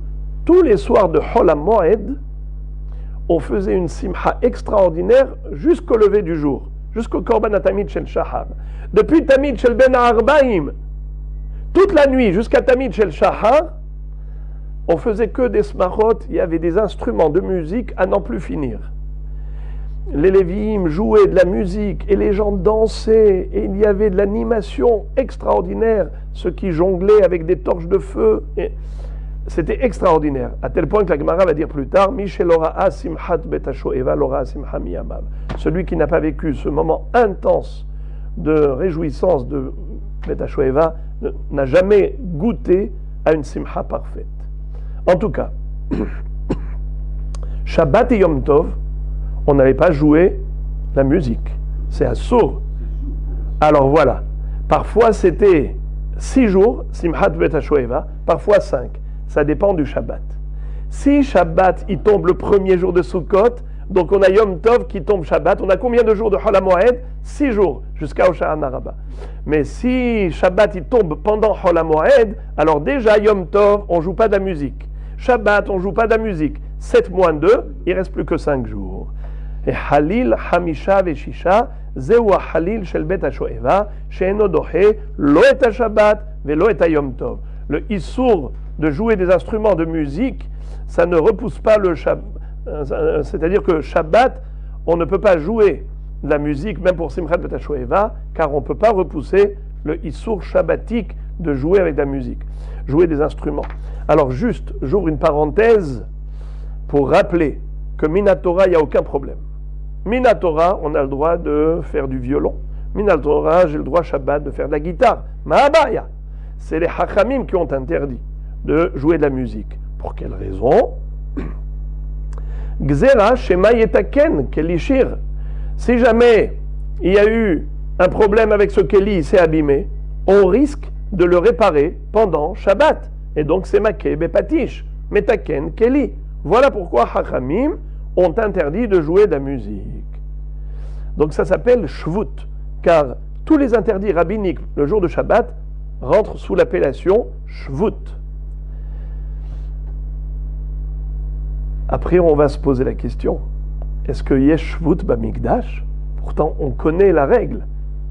tous les soirs de Hol HaMoed, on faisait une simcha extraordinaire jusqu'au lever du jour, jusqu'au Korban Atamid Shel Shahar. Depuis Tamid Shel Ben Arbaim, toute la nuit jusqu'à Tamid Shel Shahar, on faisait que des smarot, il y avait des instruments de musique à n'en plus finir. Les Lévi'im jouaient de la musique et les gens dansaient et il y avait de l'animation extraordinaire, ceux qui jonglaient avec des torches de feu. C'était extraordinaire, à tel point que la Gemara va dire plus tard, Mishel Ora'a Simchat Bet HaShoeva l'Ora'a Simcha Miyamav. Celui qui n'a pas vécu ce moment intense de réjouissance de Bet HaShoeva n'a jamais goûté à une Simcha parfaite. En tout cas, Shabbat et Yom Tov, on n'allait pas jouer la musique. C'est assourd. Alors voilà. Parfois c'était 6 jours, Simchat Bet HaShoeva, parfois 5. Ça dépend du Shabbat. Si Shabbat, il tombe le premier jour de Sukkot, donc on a Yom Tov qui tombe Shabbat. On a combien de jours de Hol HaMoed? 6 jours, jusqu'à Hoshana Rabbah. Mais si Shabbat, il tombe pendant Hol HaMoed, alors déjà Yom Tov, on ne joue pas de la musique. Shabbat, on ne joue pas de la musique. 7 moins 2, il ne reste plus que 5 jours. Et Halil, Hamisha, Veshisha, Zewa Halil, Shel Bet HaShoeva, She'eno Dohe, Lo et HaShabbat, Velo et HaYom Tov. Le Issour de jouer des instruments de musique, ça ne repousse pas le Shabbat. C'est-à-dire que Shabbat, on ne peut pas jouer de la musique, même pour Simchat Bet HaShoeva, car on ne peut pas repousser le Issour shabbatique de jouer avec de la musique, jouer des instruments. Alors juste, j'ouvre une parenthèse pour rappeler que Minatora, il n'y a aucun problème. Minatora, on a le droit de faire du violon. Minatora, j'ai le droit Shabbat de faire de la guitare. Mahabaya, c'est les Hachamim qui ont interdit de jouer de la musique. Pour quelle raison? Gzera shema yetaken kelishir. Si jamais il y a eu un problème avec ce Keli, il s'est abîmé, on risque de le réparer pendant Shabbat. Et donc c'est maké bepatish, metaken Keli. Voilà pourquoi Hachamim ont interdit de jouer de la musique. Donc ça s'appelle Shvut, car tous les interdits rabbiniques le jour de Shabbat rentrent sous l'appellation Shvut. Après, on va se poser la question, est-ce que yesh Shvut bamikdash? Pourtant, on connaît la règle.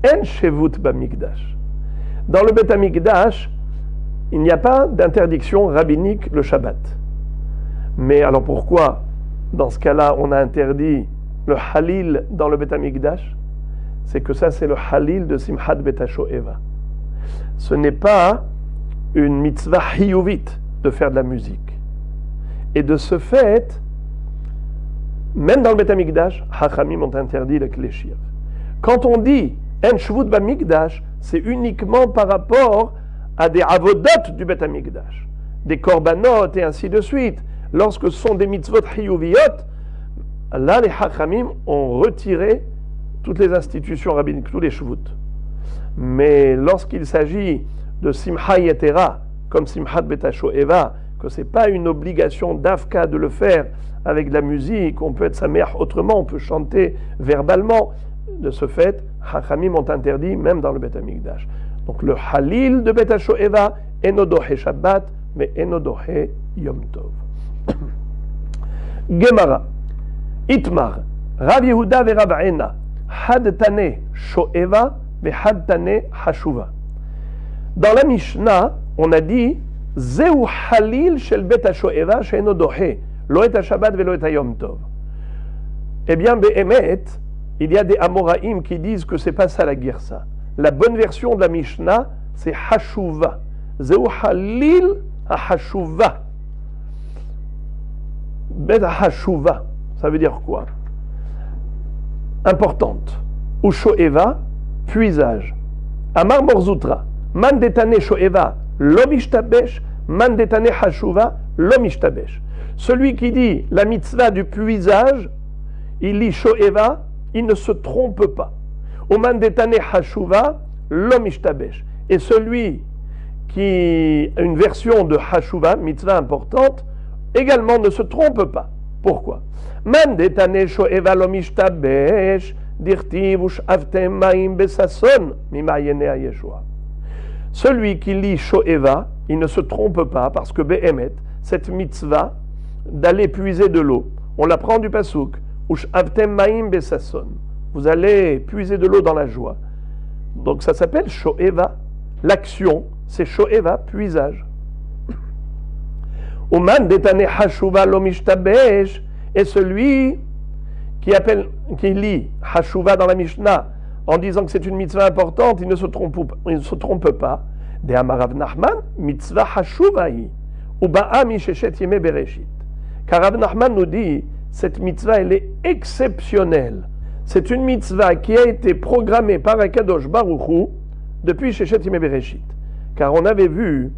En Shvut bamikdash. Dans le Beth Amikdash, il n'y a pas d'interdiction rabbinique le Shabbat. Mais alors pourquoi, dans ce cas-là, on a interdit le Halil dans le Beth Amikdash? C'est que ça, c'est le Halil de Simchat Bet HaShoeva. Ce n'est pas une mitzvah hiyuvit de faire de la musique. Et de ce fait, même dans le Beth Amikdash, Hachamim ont interdit le Kléchir. Quand on dit En Shvut Bamikdash, c'est uniquement par rapport à des avodot du Beth Amikdash, des korbanot et ainsi de suite. Lorsque ce sont des mitzvot hiyuviyot, là les Hachamim ont retiré toutes les institutions rabbiniques, tous les shvut. Mais lorsqu'il s'agit de Simcha Yetera, comme Simchat Bet HaShoeva, que ce n'est pas une obligation d'Afka de le faire avec de la musique, on peut être sa mère autrement, on peut chanter verbalement. De ce fait, Hachamim ont interdit même dans le Beth Amikdash. Donc le Halil de Bet HaShoeva, Enodohe Shabbat, mais Enodohe Yom Tov. Gemara, Itmar, Rav Yehuda ve Rav Ena, Had Tane Shoeva ve Had Tane Hashuva. Dans la Mishnah, on a dit Zeu Halil shel Bet HaShoeva she'eno dohe, lo et HaShabbat ve lo et HaYom Tov. Eh bien, Be'emet, il y a des Amoraïm qui disent que c'est pas ça la girsa. La bonne version de la Mishnah, c'est Hashuva. Zeu Halil HaShuva. Bet HaShuva, ça veut dire quoi? Importante. Ou Shoeva, puisage. Amar Morzoutra, Man detane Shoeva, lo mishtabesh, Man detane Hashuva, lo mishtabesh. Celui qui dit la mitzvah du puisage, il lit Shoeva, il ne se trompe pas. Ou Man detane Hashuva, lo mishtabesh. Et celui qui a une version de Hashuva, mitzvah importante, également ne se trompe pas. Pourquoi? Man detane shoeva lo mishtabesh, dirtiv ush'avtem ma'im besason, mimayene ha-yeshua. Celui qui lit shoeva, il ne se trompe pas parce que be'emet, cette mitzvah d'aller puiser de l'eau, on la prend du pasouk, ush'avtem ma'im besason. Vous allez puiser de l'eau dans la joie. Donc ça s'appelle shoeva. L'action, c'est shoeva, puisage. Uman detane hashuva lo mishtabesh, et celui qui lit hashuva dans la Mishnah en disant que c'est une mitzvah importante, il ne se trompe pas. De Amarav Nachman, mitzvah hashuvahi, uba'a misheshet yeme bereshit. Car Rav Nachman nous dit, cette mitzvah, elle est exceptionnelle. C'est une mitzvah qui a été programmée par Akadosh Baruch Hu depuis Sheshet Yemei Bereshit. Car on avait vu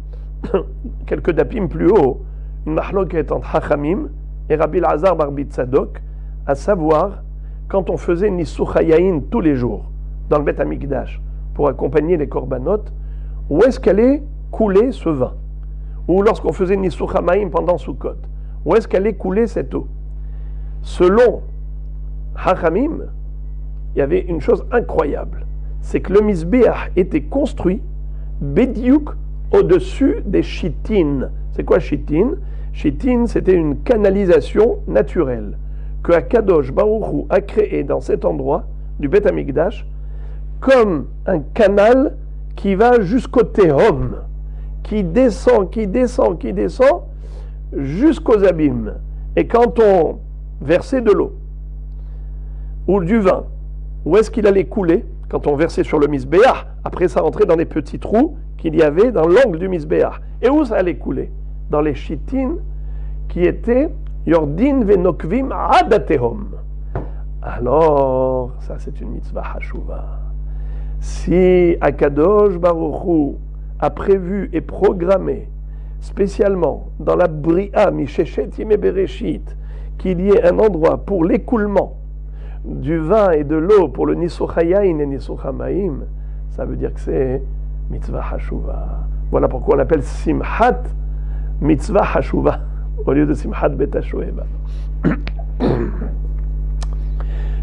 quelques dapim plus haut une mahloket entre Hachamim et Rabbi Elazar bar Bitzadok, à savoir quand on faisait Nisuch Hayayin tous les jours dans le Beth Amikdash pour accompagner les korbanot, où est-ce qu'allait couler ce vin? Ou lorsqu'on faisait Nisuch Hamayim pendant Sukkot, où est-ce qu'allait couler cette eau? Selon Hachamim, il y avait une chose incroyable, c'est que le Mizbeach était construit Bediuk au-dessus des chitines. C'est quoi chitine? Chitine, c'était une canalisation naturelle que Akadosh Baruch Hu a créée dans cet endroit du Beth Amikdash comme un canal qui va jusqu'au Tehom, qui descend jusqu'aux abîmes. Et quand on versait de l'eau ou du vin, où est-ce qu'il allait couler? Quand on versait sur le Mizbeach, après ça rentrait dans les petits trous qu'il y avait dans l'angle du Mizbeach. Et où ça allait couler? Dans les chitines qui étaient Yordin venokvim adatehom. Alors, ça c'est une mitzvah hashuva. Si Akadosh Baruch Hu a prévu et programmé spécialement dans la Bria Misheshet Yemei Bereshit qu'il y ait un endroit pour l'écoulement du vin et de l'eau pour le Nisuchayain et Nisuchamaim, ça veut dire que c'est mitzvah hashuva. Voilà pourquoi on appelle Simchat mitzvah hashuva au lieu de Simchat bet hashoeva.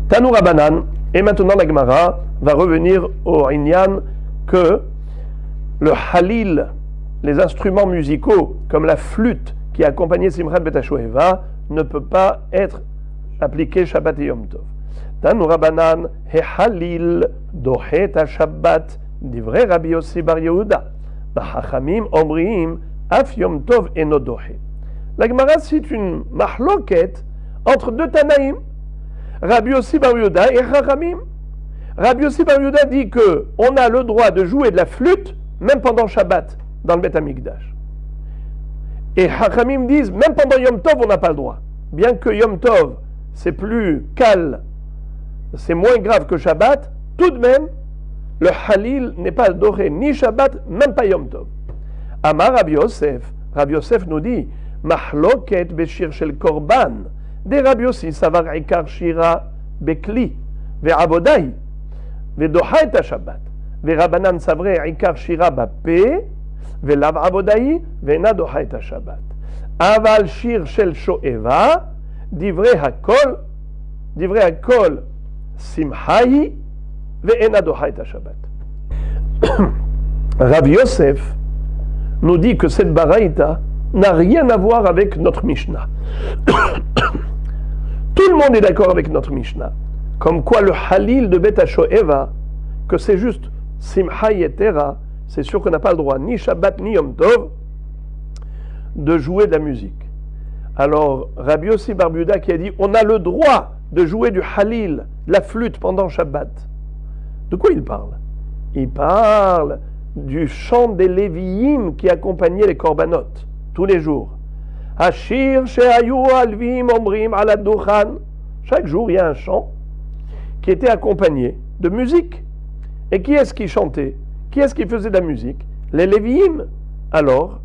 Tanu Rabbanan, et maintenant la Gemara va revenir au Inyan que le halil, les instruments musicaux comme la flûte qui accompagnait Simchat bet hashoeva, ne peut pas être appliqué Shabbat et Yom Tov. Tanu Rabbanan, he halil dohet ha Shabbat, divrei Rabbi Yossi bar Yehuda. Bachachamim omrim af Yom Tov eno dohet. La Gemara cite une mahloket entre deux Tanaïm, Rabbi Yossi bar Yehuda et Chachamim. Rabbi Yossi bar Yehuda dit que on a le droit de jouer de la flûte même pendant Shabbat dans le Beth Amikdash. Et Chachamim disent même pendant Yom Tov on n'a pas le droit. Bien que Yom Tov c'est plus calme, c'est moins grave que Shabbat, tout de même le halil n'est pas doré ni Shabbat, même pas Yom Tov. Amar Rabbi Yosef nous dit mahloket beshir shel korban de Rabbi Yossi savar ikar shira bekli ve'avodai ve'doha et Shabbat ve'rabanan savre ikar shira bape ve'lav avodai ve'na doha et Shabbat aval shir shel shoeva divrei hakol simhahi ve'ena doha et Shabbat. Rav Yosef nous dit que cette baraïta n'a rien à voir avec notre Mishnah. Tout le monde est d'accord avec notre Mishnah. Comme quoi le halil de Bet HaShoeva, que c'est juste simha yetera, c'est sûr qu'on n'a pas le droit ni Shabbat ni Yom Tov de jouer de la musique. Alors Rabbi Yossi bar Yehuda qui a dit on a le droit de jouer du halil, de la flûte pendant Shabbat. De quoi il parle? Il parle du chant des Lévi'im qui accompagnait les korbanot tous les jours. Hashir shehayu alvim omrim ala duchan. Chaque jour, il y a un chant qui était accompagné de musique. Et qui est-ce qui chantait? Qui est-ce qui faisait de la musique? Les Lévi'im. Alors,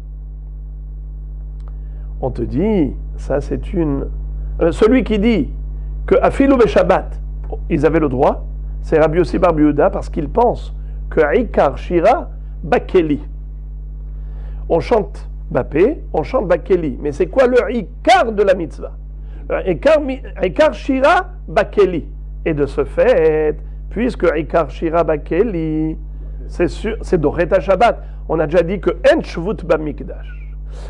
on te dit, ça c'est une... celui qui dit que Afilou be Shabbat, ils avaient le droit, c'est Rabbi Yossi bar Yehuda parce qu'il pense que Ikar Shira Bakeli. On chante Bapé, on chante Bakeli. Mais c'est quoi le Ikar de la mitzvah? Ikar Shira Bakeli. Et de ce fait, puisque Ikar Shira Bakeli, c'est sûr, c'est Doret Shabbat. On a déjà dit que En Shvut Bamikdash.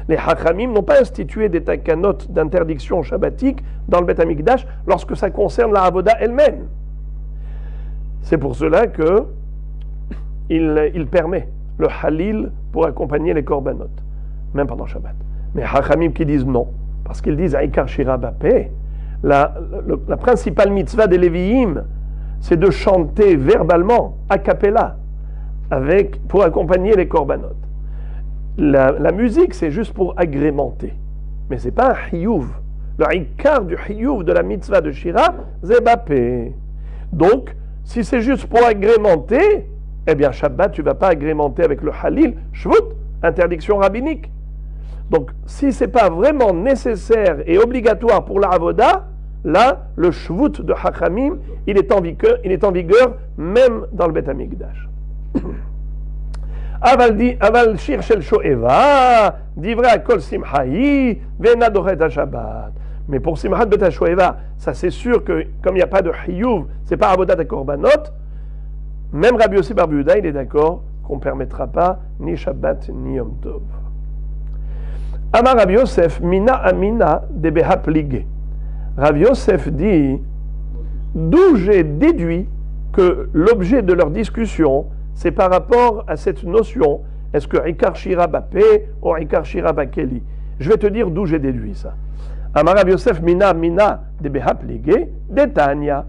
Les Hachamim n'ont pas institué des takanot d'interdiction shabbatique dans le Beth Amikdash lorsque ça concerne la Avoda elle-même. C'est pour cela que il permet le halil pour accompagner les korbanot, même pendant Shabbat. Mais Hachamim qui disent non, parce qu'ils disent Aikar Shira Bapé, la principale mitzvah des Lévi'im, c'est de chanter verbalement, a cappella, pour accompagner les korbanot. La musique, c'est juste pour agrémenter. Mais ce n'est pas un hiyuv. Le ikar du hiyuv de la mitzvah de Shira, c'est Bapé. Donc, si c'est juste pour agrémenter, eh bien, Shabbat, tu ne vas pas agrémenter avec le halil, shvut, interdiction rabbinique. Donc, si ce n'est pas vraiment nécessaire et obligatoire pour la avoda, là, le shvut de Hachamim, il est en vigueur même dans le Beth Amikdash. Aval shir shel shoeva, divrei hakol simhahi, ve'ena dohet ha-Shabbat. Mais pour Simchat bet ha-Shoeva, ça c'est sûr que comme il n'y a pas de hiyuv, c'est pas avodat et korbanot, même Rabbi Yossi bar Yehuda, il est d'accord qu'on ne permettra pas ni Shabbat ni Yom Tov. Amar Rabbi Yosef, mina amina de behaplige. Rabbi Yosef dit, d'où j'ai déduit que l'objet de leur discussion, c'est par rapport à cette notion, est-ce que Ikar Shira Bapé ou Ikar Shira Bakeli? Je vais te dire d'où j'ai déduit ça. Amar Rabbi Yosef mina de behaplige de Tanya.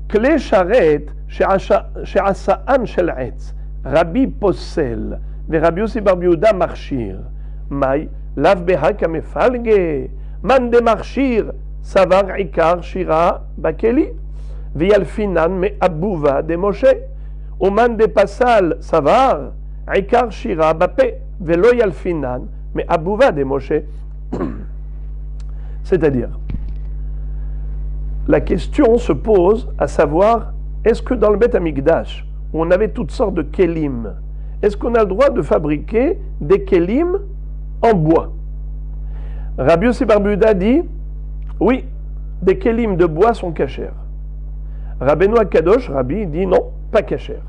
Kle sharet she'asa'an shel etz Rabbi posel ve Rabbi Yossi bar Yehuda marshir. Mai lav beha kamefalge man de marshir savar Ikar Shira Bakeli v'yalfinan me abuva de Moshe. Oman de Pasal Savar, Ikar Shira Bapé, Velo Yalfinan, mais Abouva de Moshe. C'est-à-dire, la question se pose à savoir, est-ce que dans le Beth Amikdash, où on avait toutes sortes de kelim, est-ce qu'on a le droit de fabriquer des kelim en bois? Rabbi Yossi bar Yehuda dit, oui, des kelim de bois sont cachers. Rabbeinu Akadosh, Rabbi, dit non, pas cachers.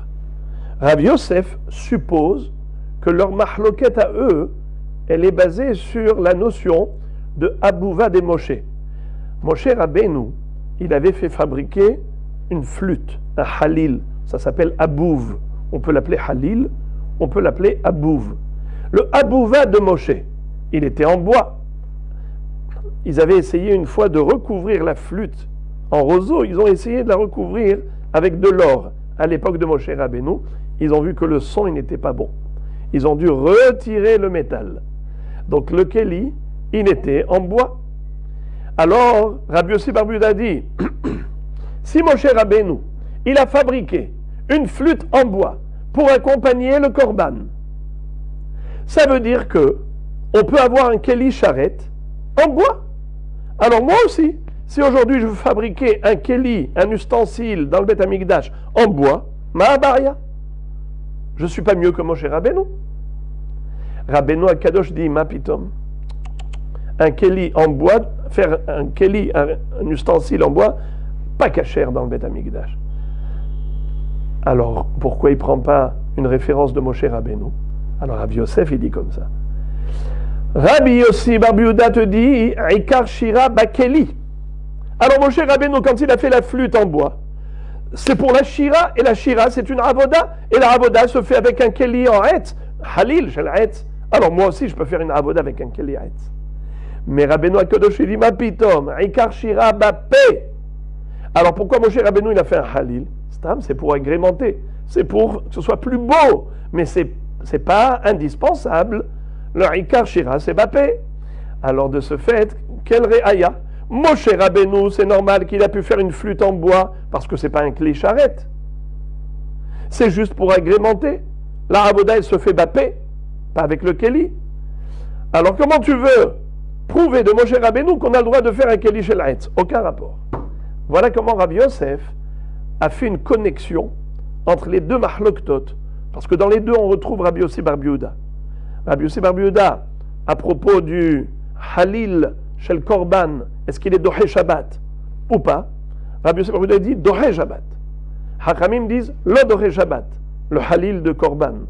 Rabbi Yosef suppose que leur mahloket à eux, elle est basée sur la notion de Abouva des Moshe. Moshe Rabbeinu, il avait fait fabriquer une flûte, un halil, ça s'appelle Abouv. On peut l'appeler halil, on peut l'appeler Abouv. Le Abouva de Moshe, il était en bois. Ils avaient essayé une fois de recouvrir la flûte en roseau, ils ont essayé de la recouvrir avec de l'or. À l'époque de Moshe Rabbeinu, ils ont vu que le son il n'était pas bon. Ils ont dû retirer le métal. Donc le Kéli, il était en bois. Alors, Rabbi Yossi bar Yehuda dit, si Moshe Rabbeinu, il a fabriqué une flûte en bois pour accompagner le Korban, ça veut dire que on peut avoir un Kéli charrette en bois. Alors moi aussi, si aujourd'hui je veux fabriquer un Kéli, un ustensile dans le Beth Amikdash en bois, Ma'abaria, je ne suis pas mieux que Moshe Rabbeinu. Rabbeinu Akadosh dit, ma pitom, un Kéli en bois, faire un Kéli, un ustensile en bois, pas cachère dans le Beth Amikdash. Alors, pourquoi il ne prend pas une référence de Moshe Rabbeinu? Alors, Rabbi Yosef, il dit comme ça. Rabbi Yossi bar Yehuda te dit, Ikar Shira Bakeli. Alors, Moshe Rabbeinu, quand il a fait la flûte en bois, c'est pour la Shira, et la Shira, c'est une Avoda, et la Avoda se fait avec un Kéli en Hetz, Halil, Shel Hetz. Alors, moi aussi, je peux faire une Avoda avec un Kéli en Hetz. Mais Rabbeinu Akadosh, il dit, ma pitom, Ikar Shira Bapé. Alors, pourquoi Moshe Rabbeinu, il a fait un Halil? C'est pour agrémenter, c'est pour que ce soit plus beau, mais c'est pas indispensable. Le Ikar Shira, c'est Bapé. Alors, de ce fait, quel réaya? Moshe Rabbeinu, c'est normal qu'il a pu faire une flûte en bois, parce que c'est pas un clé charrette. C'est juste pour agrémenter. La Avoda, elle se fait Bapé, pas avec le Kéli. Alors, comment tu veux prouver de Moshe Rabbeinu qu'on a le droit de faire un Kéli Shel Hetz? Aucun rapport. Voilà comment Rabbi Yosef a fait une connexion entre les deux mahloktot, parce que dans les deux, on retrouve Rabbi Yossi bar Yehuda. Rabbi Yossi bar Yehuda, à propos du Halil Shel Korban, est-ce qu'il est Dohe Shabbat ou pas? Rabbi Yossi bar Yehuda dit Dohe Shabbat. Hachamim disent Lo Dohe Shabbat, le Halil de Korban.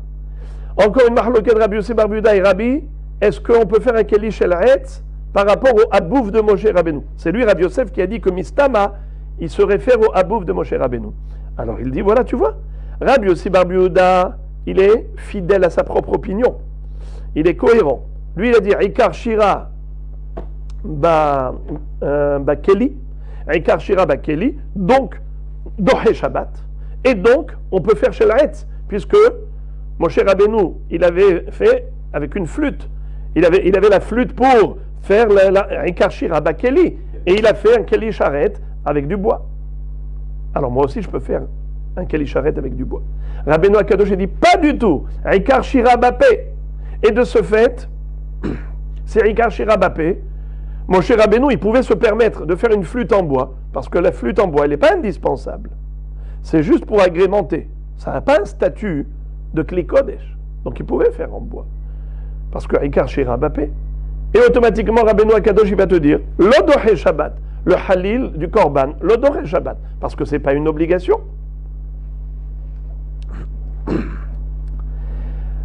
Encore une mahloket de Rabbi Yossi bar Yehuda et Rabbi, est-ce qu'on peut faire un Kéli Shel Hetz par rapport au Abouf de Moshe Rabbeinu? C'est lui, Rabbi Yosef, qui a dit que Mistama, il se réfère au Abouf de Moshe Rabbeinu. Alors il dit, voilà, tu vois, Rabbi Yossi bar Yehuda, il est fidèle à sa propre opinion. Il est cohérent. Lui, il a dit, Ikar Shira ba Keli, Ikar Shira ba Keli, donc, Dohe Shabbat. Et donc, on peut faire Shel Hetz, puisque Moshe Rabbeinu, il avait fait avec une flûte. Il avait la flûte pour faire Ikar Shira ba Keli, et il a fait un Keli Charrette avec du bois. Alors moi aussi je peux faire un Keli Charrette avec du bois. Rabbeinu Akadosh dit pas du tout. Ikar Shira Bapé. Et de ce fait, c'est Ikar Shira Bapé. Moshe Rabbeinu, il pouvait se permettre de faire une flûte en bois, parce que la flûte en bois, elle n'est pas indispensable. C'est juste pour agrémenter. Ça n'a pas un statut de Kli Kodesh. Donc il pouvait faire en bois. Parce que Ikar Shira Bapé. Et automatiquement, Rabbeinu Akadosh, il va te dire, L'Odohe Shabbat. Le Halil du Korban, l'Odoré Shabbat, parce que ce n'est pas une obligation.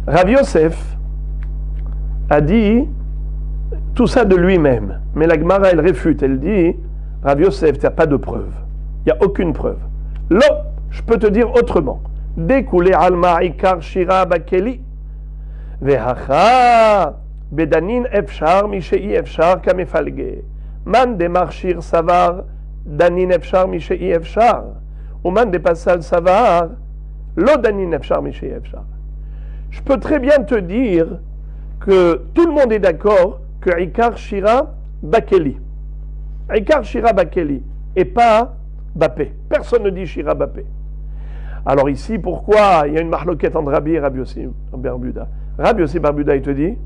Rabbi Yosef a dit tout ça de lui-même, mais la Gemara, elle réfute, elle dit, Rabbi Yosef, tu n'as pas de preuve, il n'y a aucune preuve. Là, je peux te dire autrement. Découlé alma ikar shira bakeli, vehacha bedanin efshar mishei efshar kamefalge. Man de marchir savar, danin efshar mishei efshar. Ou man de passal savar, lo danin efshar mishei efshar. Je peux très bien te dire que tout le monde est d'accord que Ikar Shira Bakeli. Ikar Shira Bakeli et pas Bapé. Personne ne dit Shira Bapé. Alors ici, pourquoi il y a une marloquette entre Rabbi et Rabbi Yossi bar Yehuda? Rabbi Yossi bar Yehuda, il te dit,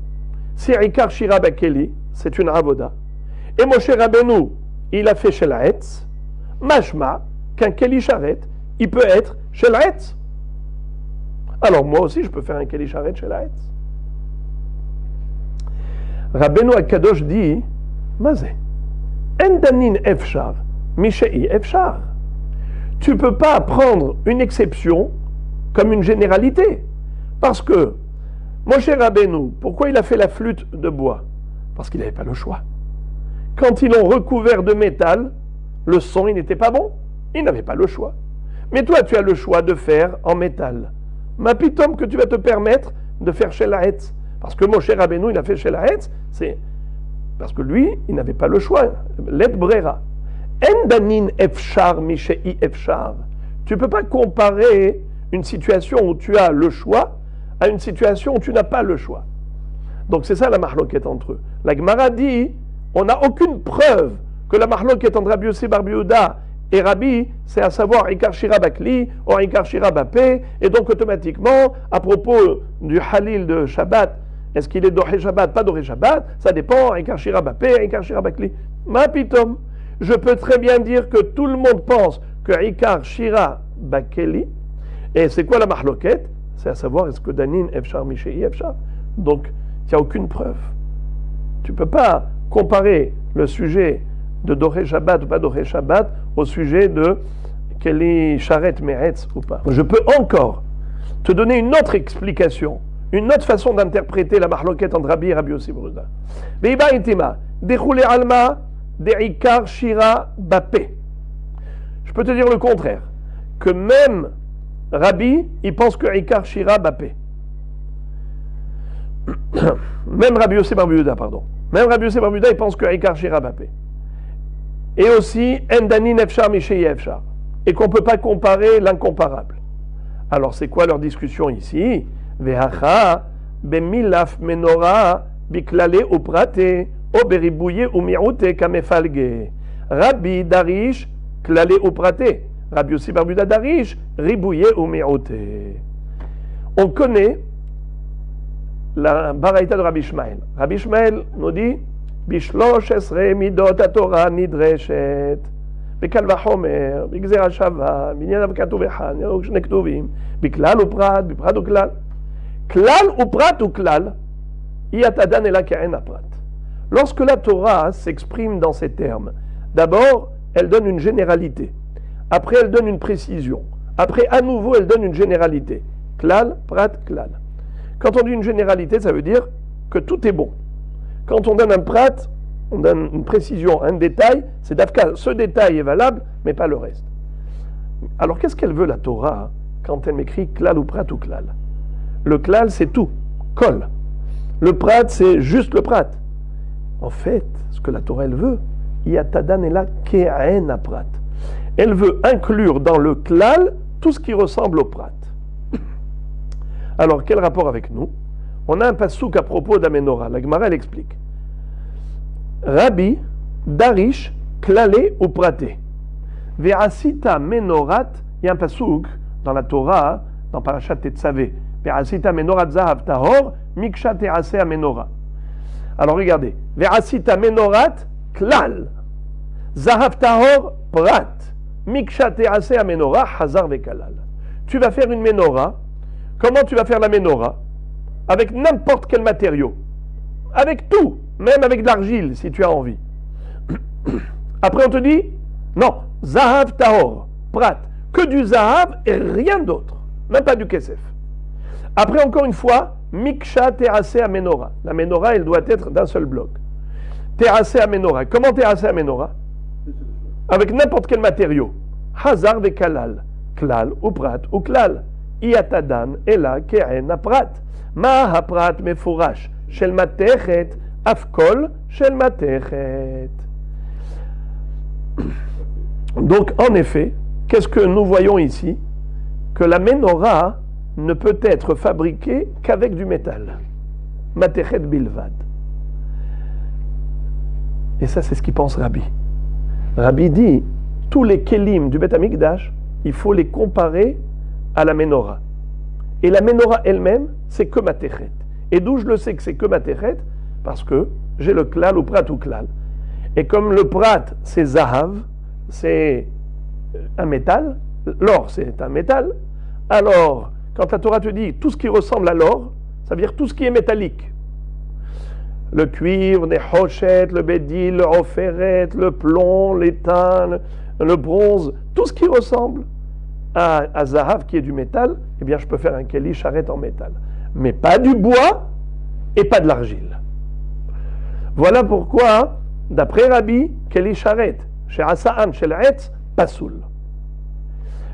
si Ikar Shira Bakeli, c'est une avoda. Et Moshe Rabbeinu, il a fait Shel Hetz. mashma, qu'un keli sharet, il peut être chez l'Aetz. Alors moi aussi, je peux faire un keli sharet chez l'Aetz. Rabbeinu Akadosh dit, Mazé, endanin efshar, mishei efshar. Tu ne peux pas prendre une exception comme une généralité. Parce que, Moshe Rabbeinu, pourquoi il a fait la flûte de bois? Parce qu'il n'avait pas le choix. Quand ils l'ont recouvert de métal, le son, il n'était pas bon. Il n'avait pas le choix. Mais toi, tu as le choix de faire en métal. Ma pitom que tu vas te permettre de faire chez la Hetz. Parce que Moshe Rabbeinu, il a fait chez la Hetz, c'est parce que lui, il n'avait pas le choix. Let brera. Endanin efshar mishei efshar. Tu ne peux pas comparer une situation où tu as le choix à une situation où tu n'as pas le choix. Donc c'est ça la mahloket entre eux. La Gemara dit, on n'a aucune preuve que la mahloket entre Rabbi Yossi bar Yehuda et Rabbi, c'est à savoir Ikar Shira Bakli ou Ikar Shira Bapé, et donc automatiquement, à propos du Halil de Shabbat, est-ce qu'il est Doré Shabbat, pas Doré Shabbat, ça dépend, Ikar Shira Bapé, Ikar Shira Bakli. Ma pitom, je peux très bien dire que tout le monde pense que Ikar Shira Bakeli, et c'est quoi la mahloket? C'est à savoir, est-ce que Danin Efshar Mishei Efshar? Donc, il n'y a aucune preuve. Tu ne peux pas comparer le sujet de Doré Shabbat ou pas Doré Shabbat au sujet de Keli Sharet Meretz ou pas. Je peux encore te donner une autre explication, une autre façon d'interpréter la mahloket entre Rabbi et Rabbi Yossi bar Yehuda. Beiba itima, dechoule alma, deikar shira bapé. Je peux te dire le contraire, que même Rabbi, il pense que Ikar Shira Bapé. Même Rabbi Yossi bar Yehuda, pardon. Même Rabbi Yossi bar Yehuda, il pense que Ikar Shira Bapé. Et aussi, Endani Nefshar Mishei Efshar. Et qu'on ne peut pas comparer l'incomparable. Alors, c'est quoi leur discussion ici? Vehacha, bemilaf menora, biklale ou prate, o beribouye ou miroute kamefalge. Rabbi Darish, klale ou prate. Rabbi Yossi bar Yehuda Darish, ribouye ou miroute. On connaît la baraïta de Rabbi Ishmael. Rabbi Ishmael nous dit Bishlosh esre midot haTorah nidreshet bekal vachomer bigzera shava binyan avkatu vechan yarok shne ktuvim biklal uprat biprat uklal klal uprat uklal yatadan ela ke'en aprat. Lorsque la Torah s'exprime dans ces termes, d'abord elle donne une généralité, après elle donne une précision, après à nouveau elle donne une généralité. Klal, prat, klal. Quand on dit une généralité, ça veut dire que tout est bon. Quand on donne un prat, on donne une précision, un détail, c'est d'Afka, ce détail est valable, mais pas le reste. Alors qu'est-ce qu'elle veut la Torah quand elle m'écrit klal ou prat ou klal? Le klal c'est tout, kol. Le prat c'est juste le prat. En fait, ce que la Torah elle veut, yatadan ela ke'en aprat. Elle veut inclure dans le klal tout ce qui ressemble au prat. Alors, quel rapport avec nous? On a un passouk à propos d'Amenora. La Gemara, elle explique. Rabbi, Darish, Klale ou Praté. Ve'asita menorat, il y a un passouk dans la Torah, dans Parashat Tetzavé. Ve'asita menorat zahav tahor, miksha te'ase amenora. Alors, regardez. Ve'asita menorat, klal. Zahav tahor, prat. Miksha te'ase amenora, hazar ve'kalal. Tu vas faire une menorah. Comment tu vas faire la menorah? Avec n'importe quel matériau. Avec tout. Même avec de l'argile, si tu as envie. Après, on te dit, non, zahav tahor, prat. Que du zahav et rien d'autre. Même pas du kesef. Après, encore une fois, miksha te'ase à menorah. La menorah, elle doit être d'un seul bloc. Te'ase à menorah. Comment te'ase à menorah? Avec n'importe quel matériau. Hazar ve kalal. Klal ou prat ou klal. Iatadan ela ke'en aprat. Ma haprat mefourash. Shel matechet. Afkol shel matechet. Donc, en effet, qu'est-ce que nous voyons ici? Que la menorah ne peut être fabriquée qu'avec du métal. Matechet bilvad. Et ça, c'est ce qu'il pense Rabbi. Rabbi dit, tous les kelim du Beth Amikdash, il faut les comparer à la menorah. Et la menorah elle-même, c'est que matechet. Et d'où je le sais que c'est que matechet? Parce que j'ai le klal ou prat ou klal. Et comme le prat, c'est zahav, c'est un métal, l'or c'est un métal, alors quand la Torah te dit tout ce qui ressemble à l'or, ça veut dire tout ce qui est métallique. Le cuivre, les rochettes, le bédil, le offeret, le plomb, l'étain, le bronze, tout ce qui ressemble à Zahav qui est du métal, eh bien je peux faire un keli charret en métal. Mais pas du bois et pas de l'argile. Voilà pourquoi, d'après Rabbi, keli charret, chez Asa'an, chez l'Etz, pasoul.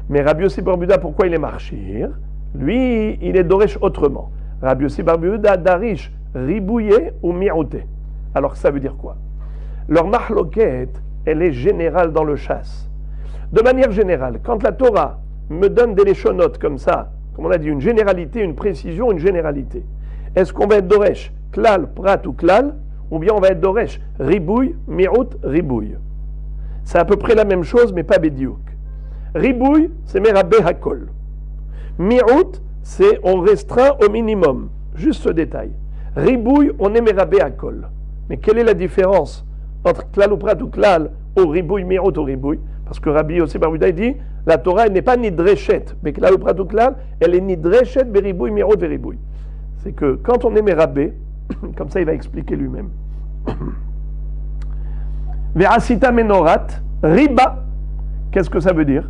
Mais Rabbi Yossi Bar Yehuda, pourquoi il est marchir? Lui, il est doresh autrement. Rabbi Yossi Bar Yehuda, darish, ribouillé ou mirouté. Alors ça veut dire quoi? Leur mahloket, elle est générale dans le chasse. De manière générale, quand la Torah me donne des léchonotes comme ça, comme on a dit, une généralité, une précision, une généralité, est-ce qu'on va être doresh, klal, prat ou klal, ou bien on va être doresh, ribouille, mirout, ribouille? C'est à peu près la même chose, mais pas bédiouk. Ribouille, c'est merabé hakol. Mirout, c'est on restreint au minimum. Juste ce détail. Ribouille, on est merabé hakol. Mais quelle est la différence entre klal ou prat ou klal au ribouille, mirout au ribouille? Parce que Rabbi Yossi Bar Yehuda dit, la Torah, elle n'est pas ni dreshet, mais klal ou prat ou klal, elle est ni dreshet, beribouille, mirout, veribouille. C'est que quand on est merabé, comme ça il va expliquer lui-même. Ve'asita menorat, riba. Qu'est-ce que ça veut dire?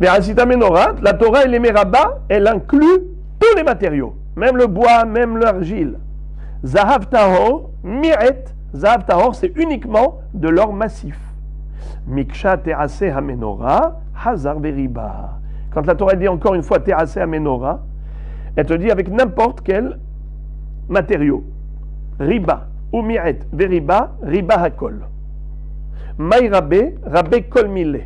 Ve'asita menorat, la Torah, elle est meraba, elle inclut tous les matériaux, même le bois, même l'argile. Zahav tahor, miret. Zahav tahor, c'est uniquement de l'or massif. Miksha terase hamenora, hazar veriba. Quand la Torah dit encore une fois terase hamenora, elle te dit avec n'importe quel matériau. Riba, ou miret, veriba, riba hakol. Maï rabé, rabé kol mile.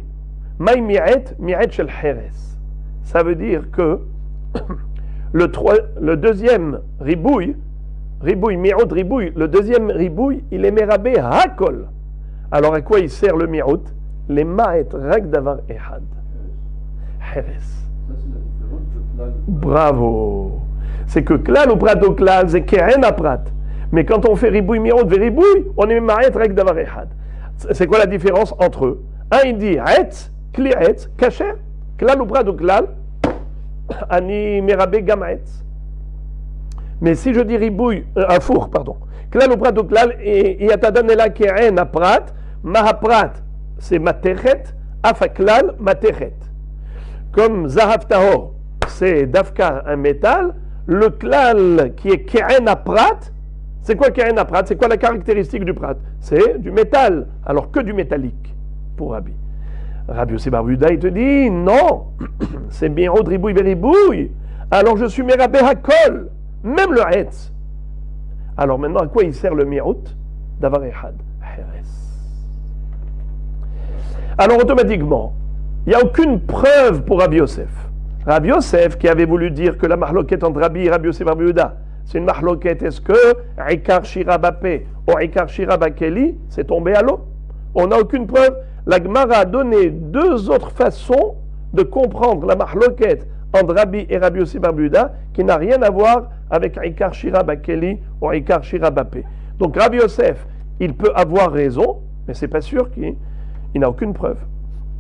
Maï miret, miret shel heres. Ça veut dire que le deuxième ribouille, mirout, ribouille, le deuxième ribouille, il est merabé hakol. Alors à quoi il sert le mirout? Les ma'et rak davar ehad. Heres. Ça, c'est la différence de klal. Bravo. C'est que klal ou prat ou klal, c'est keren à prat. Mais quand on fait ribouille, mirout, veribouille, on est ma'et rak davar ehad. C'est quoi la différence entre eux? Un il dit etz, kli etz, kasher, klal ou prat ou klal, ani merabé gam etz. Mais si je dis ribouille, un four, pardon, klal ou prat ou klal, et yatadanela keren à prat, mahaprat, c'est materet, afaklal, materet. Comme zahav tahor, c'est dafka, un métal, le klal qui est keren à prat, c'est quoi keren à prat? C'est quoi la caractéristique du prat? C'est du métal, alors que du métallique, pour Rabbi. Rabbi Yossi Bar Yehuda, il te dit, non, c'est bien ribouille, veribouille, alors je suis merabé hakol, même le etz. Alors maintenant, à quoi il sert le mirout? Davar ehad, heres. Alors automatiquement, il n'y a aucune preuve pour Rabbi Yosef. Rabbi Yosef qui avait voulu dire que la mahloket entre Rabbi et Rabbi Yossi Bar Yehuda, c'est une mahloket, est-ce que Ikar Shira Bapé ou Ikar Shira Bakeli, c'est tombé à l'eau? On n'a aucune preuve. La Gemara a donné deux autres façons de comprendre la mahloket entre Rabbi et Rabbi Yossi Bar Yehuda qui n'a rien à voir avec Ikar Shira Bakeli ou Ikar Shira Bapé. Donc Rabbi Yosef, il peut avoir raison, mais c'est pas sûr qu'il n'a aucune preuve.